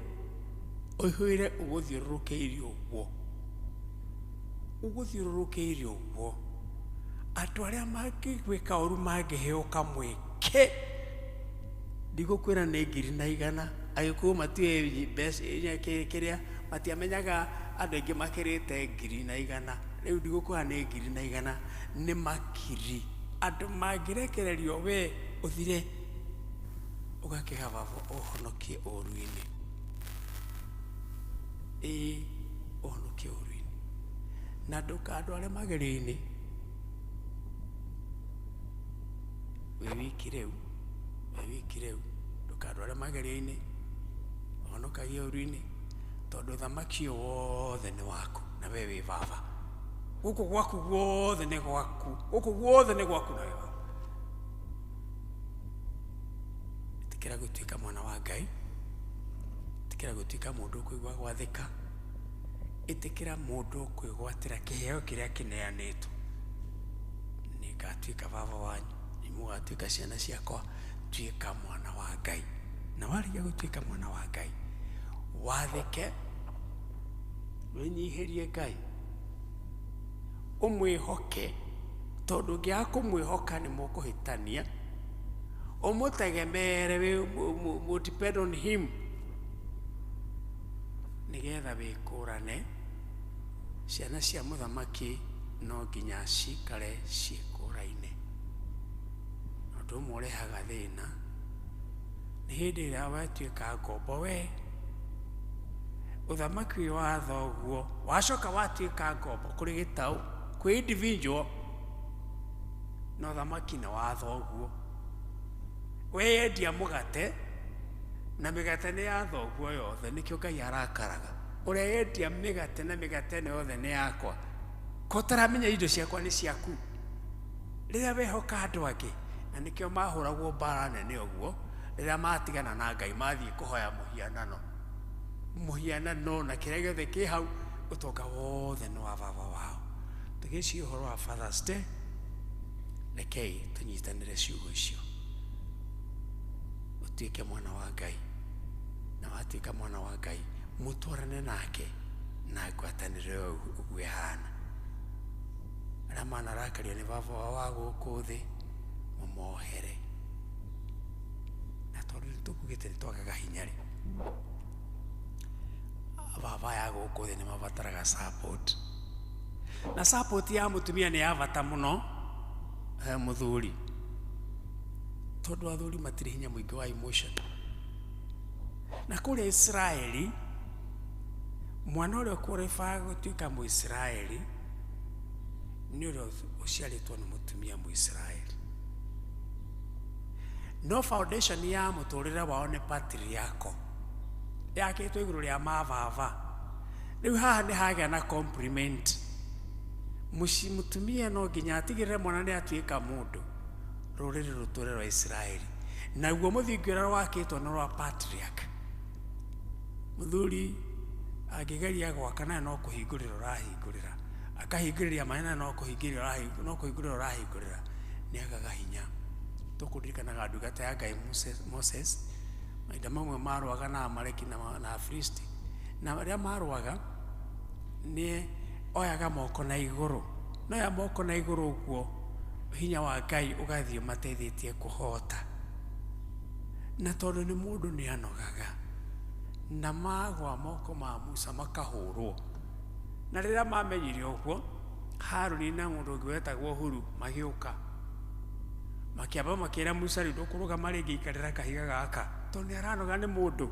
Oihwire uguthiururukiirie uguo. Uguthiururukiirie uguo. Andu aria mangigwika oru mangiheo kamweke. Ndigukwira ni 100 agikuo matiwe besi kiria matiamenyaga andu aingi makirite 100 riu ndigukwira ni 100 ni makiri andu mangirekererio we uthire ugakiga baba uhonokie oru-ini uhonokie oru-ini na nduka andu aria magerio-ini we wiki riu nduka andu aria magerio-ini uhonokagia oru-ini tondu thamaki wothe ni waku na we wi baba guku gwaku guothe ni gwaku guku guothe ni gwaku na we baba itikira gutuika mwana wa Ngai itikira gutuika mundu kuigwa gwathika itikira mundu kuigwatira kiheo kiria kineanitwo ni gatuika baba wanyu ni mugatuika ciana ciakwa tuika mwana wa Ngai na wariga gutuika mwana wa Ngai wathike winyihirie Ngai umwihoke tondu ngia kumwihoka ni mukuhitania umutegemere we depend on him nigetha wikurane ciana cia muthamaki no nginya cikare ciikuraine ndu murehaga thina ni hindi ria watuika ngombo we uthamaki wa thoguo wacoka watuika ngombo kuri gitau kwi individual no thamaki na wa thoguo we endia mugate na migate ni ya thoguo yothe nikio Ngai arakaraga uria endia migate na migate ni yothe ni yakwa kotaramenya indo ciakwa ni ciaku riria wehoka andu angi na nikio mahuragwo mbara nene uguo riria matigana na Ngai mathie kuhoya muhianano na kiria giothe ki hau utonga wothe ni wa baba wao tugici uhoro wa Father's Day rekei tunyitanire ciugo icio utuike mwana wa Ngai na watuika mwana wa Ngai mutwarane nake na ngwatanire uguo hana aria manarakario ni baba wao wa guku thi mumohere na tondu tukugite twagaga hinyari baba ya guku thi ni mabataraga support na support ya mutumia ni ya bata muno muthuri tondu athuri matiri hinya muingi wa emotion na kule Israeli mwana uria kurefa gutuika mu Israeli ni uria uciaritwo ni mutumia mu Israeli no foundation ya muturire wao ni patriarchal yakitwo iguru ria mababa riu haha ni hagia na compliment mutumia no nginya atigirire mwana ni atuika mundu ruriri ruture rwa Israeli naguo muthingira wakitwo no rwa patriarch muthuri agigeria gwakana no kuhingurira rahingurira akahingurira maana no kuhingurira rahingurira ni agaga hinya tukudirikanaga ndugata ya Ngai Moses maida mamwe marwaga na Amaleki na Afilisti na aria marwaga ni oyaga moko na iguru no ya moko na iguru uguo hinya wa Ngai ugathie mateithitie kuhota na tondu ni mundu ni anogaga na magwa moko ma Musa makahurwo na riria mamenyire uguo Haruni na mundu gwetagwo Huru magiuka makiamba makira Musa rindo kuruga maringi ikarira kahiga gaka tondu aranoga ni mundu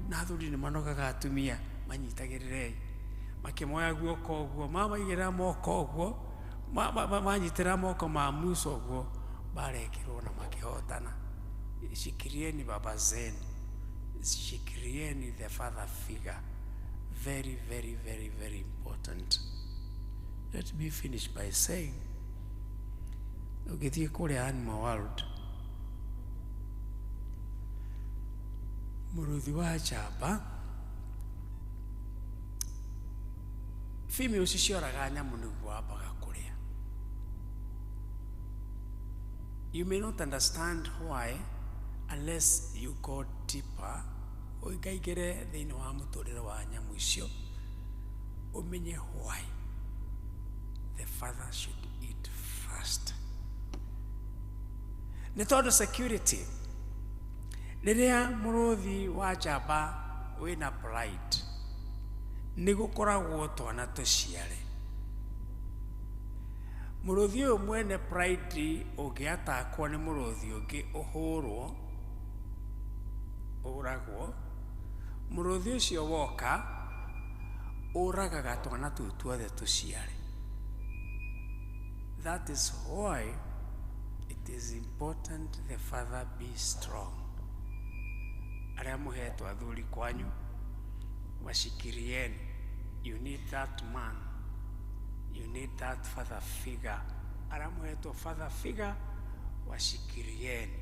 na athuri ni manogaga atumia manyitagirire makimoya guoko uguo mamaigera moko uguo manyitira moko ma Musa uguo barekirwo na makihotana shikirieni baba zenu shikirieni the father figure very very very very important. Let me finish by saying ukithie kule animal world muruthi wa chapa female cicioraga nyamu niguo wambaga kuria. You may not understand why unless you go deeper uingaingire thiini wa muturire wa nyamu icio umenye why the father should eat first. Nĩ tondũ security, rĩrĩa mũrũthi wa njamba wĩna pride, nĩ gũkoragwo twana tũciare. Mũrũthi ũyũ mwene pride ũngĩatakwo nĩ mũrũthi ũngĩ ũhũrwo ũragwo, mũrũthi ũcio woka ũragaga twana tũu tuothe tũciare. That is why it is important the father be strong. Arĩa mũhetwo athuri kwanyu, washikirieni. You need that man, you need that father figure. Arĩa mũhetwo father figure, washikirieni.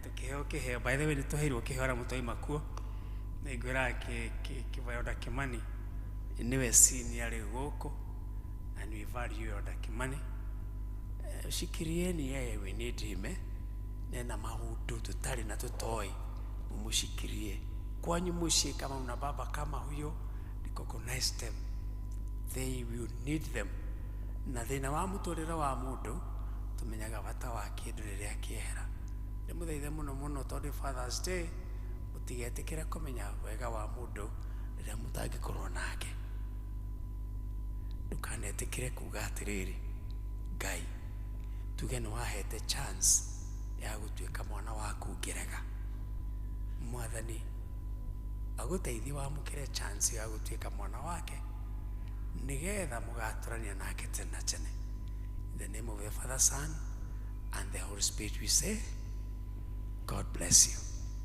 Tukiheo kiheo, by the way, nĩtũheirwo kiheo arĩa mũtoima kuo. Nĩngwĩra Kĩvoyanda Kimani niwe senior gũkũ, and we value Yoda Kimani. Shikirieni yeye, we need him. Nena maundu tutari na tutoi, mumushikirie. Kwanyu mushie kama una baba kama huyo, recognize them. They will need them. Na thina wa muturire wa mundu tumenyaga bata wa kindu riria kiehera. Ni muthaithe muno muno tondu Father's Day utigetikira kumenya wega wa mundu riria mutangikorwo nake. Ndukanetikire kuga atiriri, Ngai tuge nĩ wahete chance ya gũtuĩka mwana waku ngerega. Mwathani agũteithie wamũkĩre chance ya gũtuĩka mwana wake, nĩgetha mũgatũrania nake tene na tene. In the name of the Father, Son, and the Holy Spirit we say, God bless you.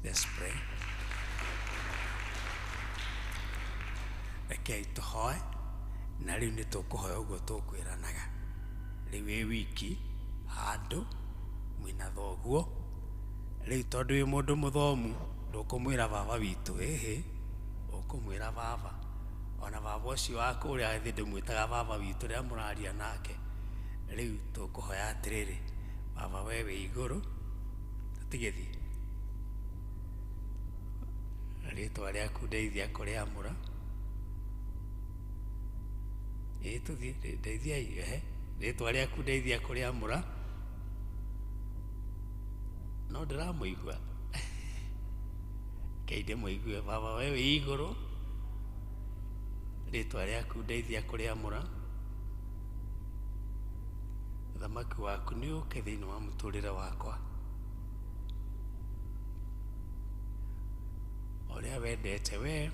Let's pray. Rekei tũhoe, na rĩu nĩ tũkũhoya ũguo tũkwĩranaga. Rĩu wĩ wiki handũ mwĩna thoguo, rĩu tondũ wĩ mũndũ mũthomu ndũkũmwĩra baba witũ, ũkũmwĩra baba. Ona baba ũcio waku ũrĩa thĩ ndĩmwĩtaga baba witũ rĩrĩa mũraria nake. Rĩu tũkũhoya atĩrĩrĩ, baba we wĩ igũrũ, tũtigĩthiĩ. Rĩĩtwa rĩaku ndeithia kũrĩamũra. Tũthiĩ, ndeithiai, rĩĩtwa rĩaku ndeithia kũrĩamũra. No ndĩramũigua. Kei ndĩmũigue. Baba we wĩ igũrũ, rĩĩtwa rĩaku ndeithia kũrĩamũra. Ũthamaki waku nĩ ũke thĩinĩ wa mũtũrĩre wakwa, ũrĩa wendete we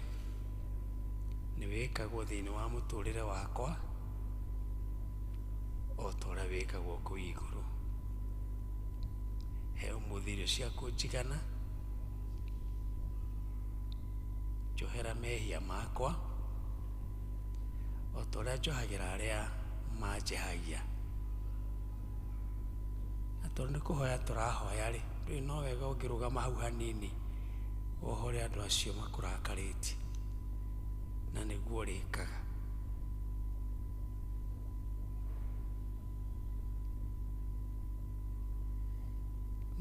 nĩ wĩkagwo thĩinĩ wa mũtũrĩre wakwa, o ta ũrĩa wĩkagwo kũu igũrũ. He ũmũthĩ irio ciaku njigana, njohera mehia makwa, o ta ũrĩa njohagĩra arĩa manjehagia. Na tondũ nĩ kũhoya tũrahoya-rĩ, ndũĩ no wega ũngĩrũgama hau hanini wohore andũ acio makũrakarĩtie, na nĩguo rĩkaga.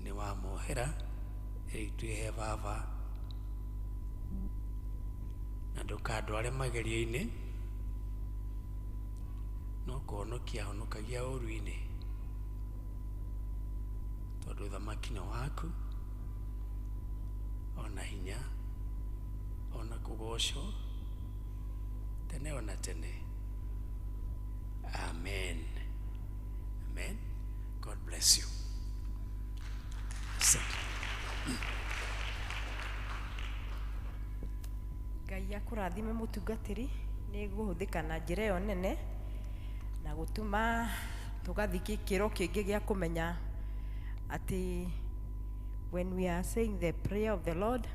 Nĩ wamohera ĩtuĩhe baba, na ndũkandware magerio-inĩ, no kũhonokia honokagia ũru-inĩ, tondũ ũthamaki nĩ waku, ona hinya, ona kũgocwo tene ona tene. Amen. Amen. God bless you. Ngai akũrathime mũtungatĩri, nĩ gũhũthĩka na njĩra ĩyo nene na gũtũma tũgathiĩ gĩkĩro kĩngĩ gĩa kũmenya atĩ when we are saying the prayer of the Lord,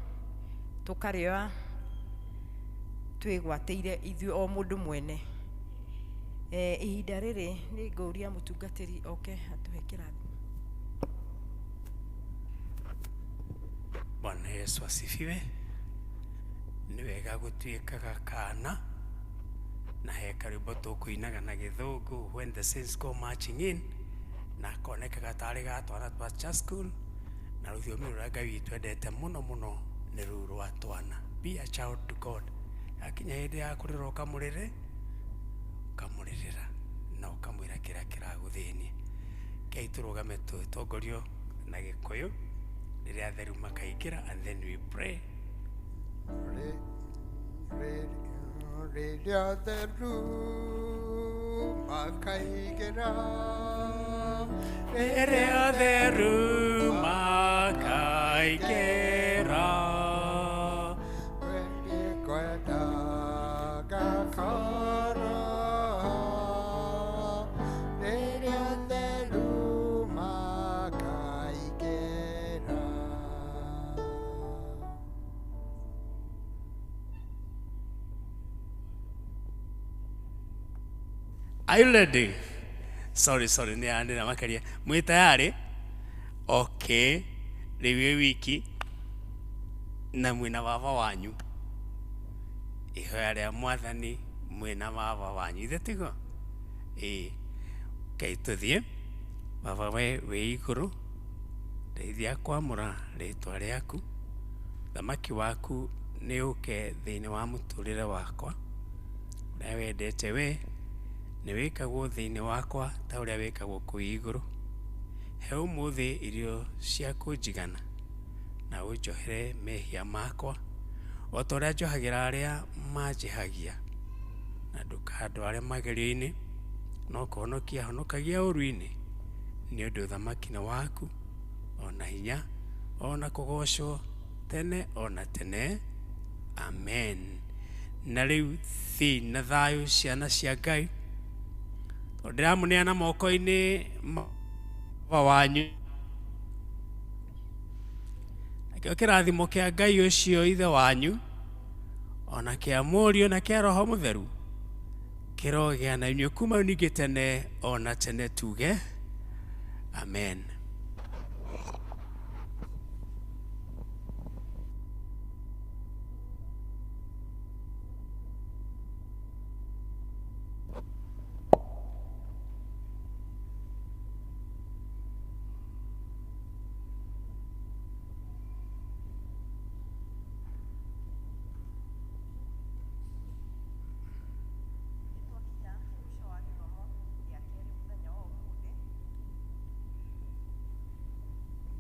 tũkarĩoa twĩgwatĩire ithuĩ o mũndũ mwene. Ihinda rĩrĩ nĩ ngũria mũtungatĩri oke atũhe kĩrathi. Bwana Yesu asifiwe. Nĩ wega gũtuĩkaga kana na he karĩmbo tũkũinaga na gĩthũngũ, when the saints go marching in, na konekaga tarĩ gatwana twa church school, na rũthiomi rũrĩa Ngai witũ endete mũno mũno nĩ rũu rwa twana. Be a child to God. Akinya hĩndĩ ya kũrĩra ũkamũrĩrĩra na ũkamwĩra kĩrĩa kĩragũthĩnia. Kei tũrũgame tũtongorio na Gĩkũyũ rĩrĩa atheru makaingĩra, and then we pray. Rĩrĩa atheru makaingĩra, rĩrĩa atheru makaingĩra, kwendaga koro, rĩrĩa atheru makaingĩra. Are you ready? Sorry, nĩ andĩra makaria. Mwĩ tayari? Okay. Rĩu wiki na mwĩna baba wanyu. Ihoya rĩa Mwathani mwĩna baba wanyu. Ithe tiguo? Kei tũthiĩ. Baba we wĩ igũrũ, ndeithia kwamũra rĩĩtwa rĩaku. Thamaki waku nĩ ũke thĩinĩ wa mũtũrĩre wakwa. Ũrĩa wendete we nĩ wĩkagwo thĩinĩ wakwa ta ũrĩa wĩkagwo kũu igũrũ. He ũmũthĩ irio cia kũnjigana na ũnjohere mehia makwa, o ta ũrĩa njohagĩra arĩa manjĩhagia, na ndũkandware magerio-inĩ, no kũhonokia honokagia ũru-inĩ, nĩ ũndũ thamaki nĩ waku, ona hinya, ona kũgocwo tene ona tene. Amen. Na rĩu thiĩ na thayũ ciana cia Ngai. Ndĩramũneana moko-inĩ baba wanyu. Nakĩo kĩrathimo kĩa Ngai ũcio ithe wanyu, ona kĩa Mũriũ na kĩa Roho Mũtheru, kĩrogĩa na inyuĩ kuma ningĩ tene ona tene tuge. Amen.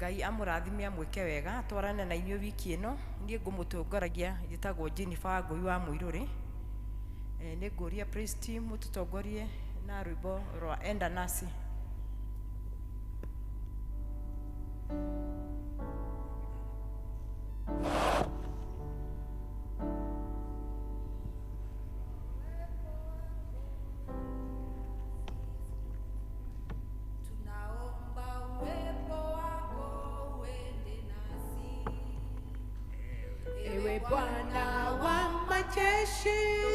Ngai amũrathime amwĩke wega, atwarane na inyuĩ wiki ĩno. Niĩ ngũmũtongoragia, njĩtagwo Jennifer Wangũi wa Mũirũrĩ. Nĩ ngũria praise team mũtũtongorie na rwĩmbo rwa Enda Nasi. Bwana wa majeshi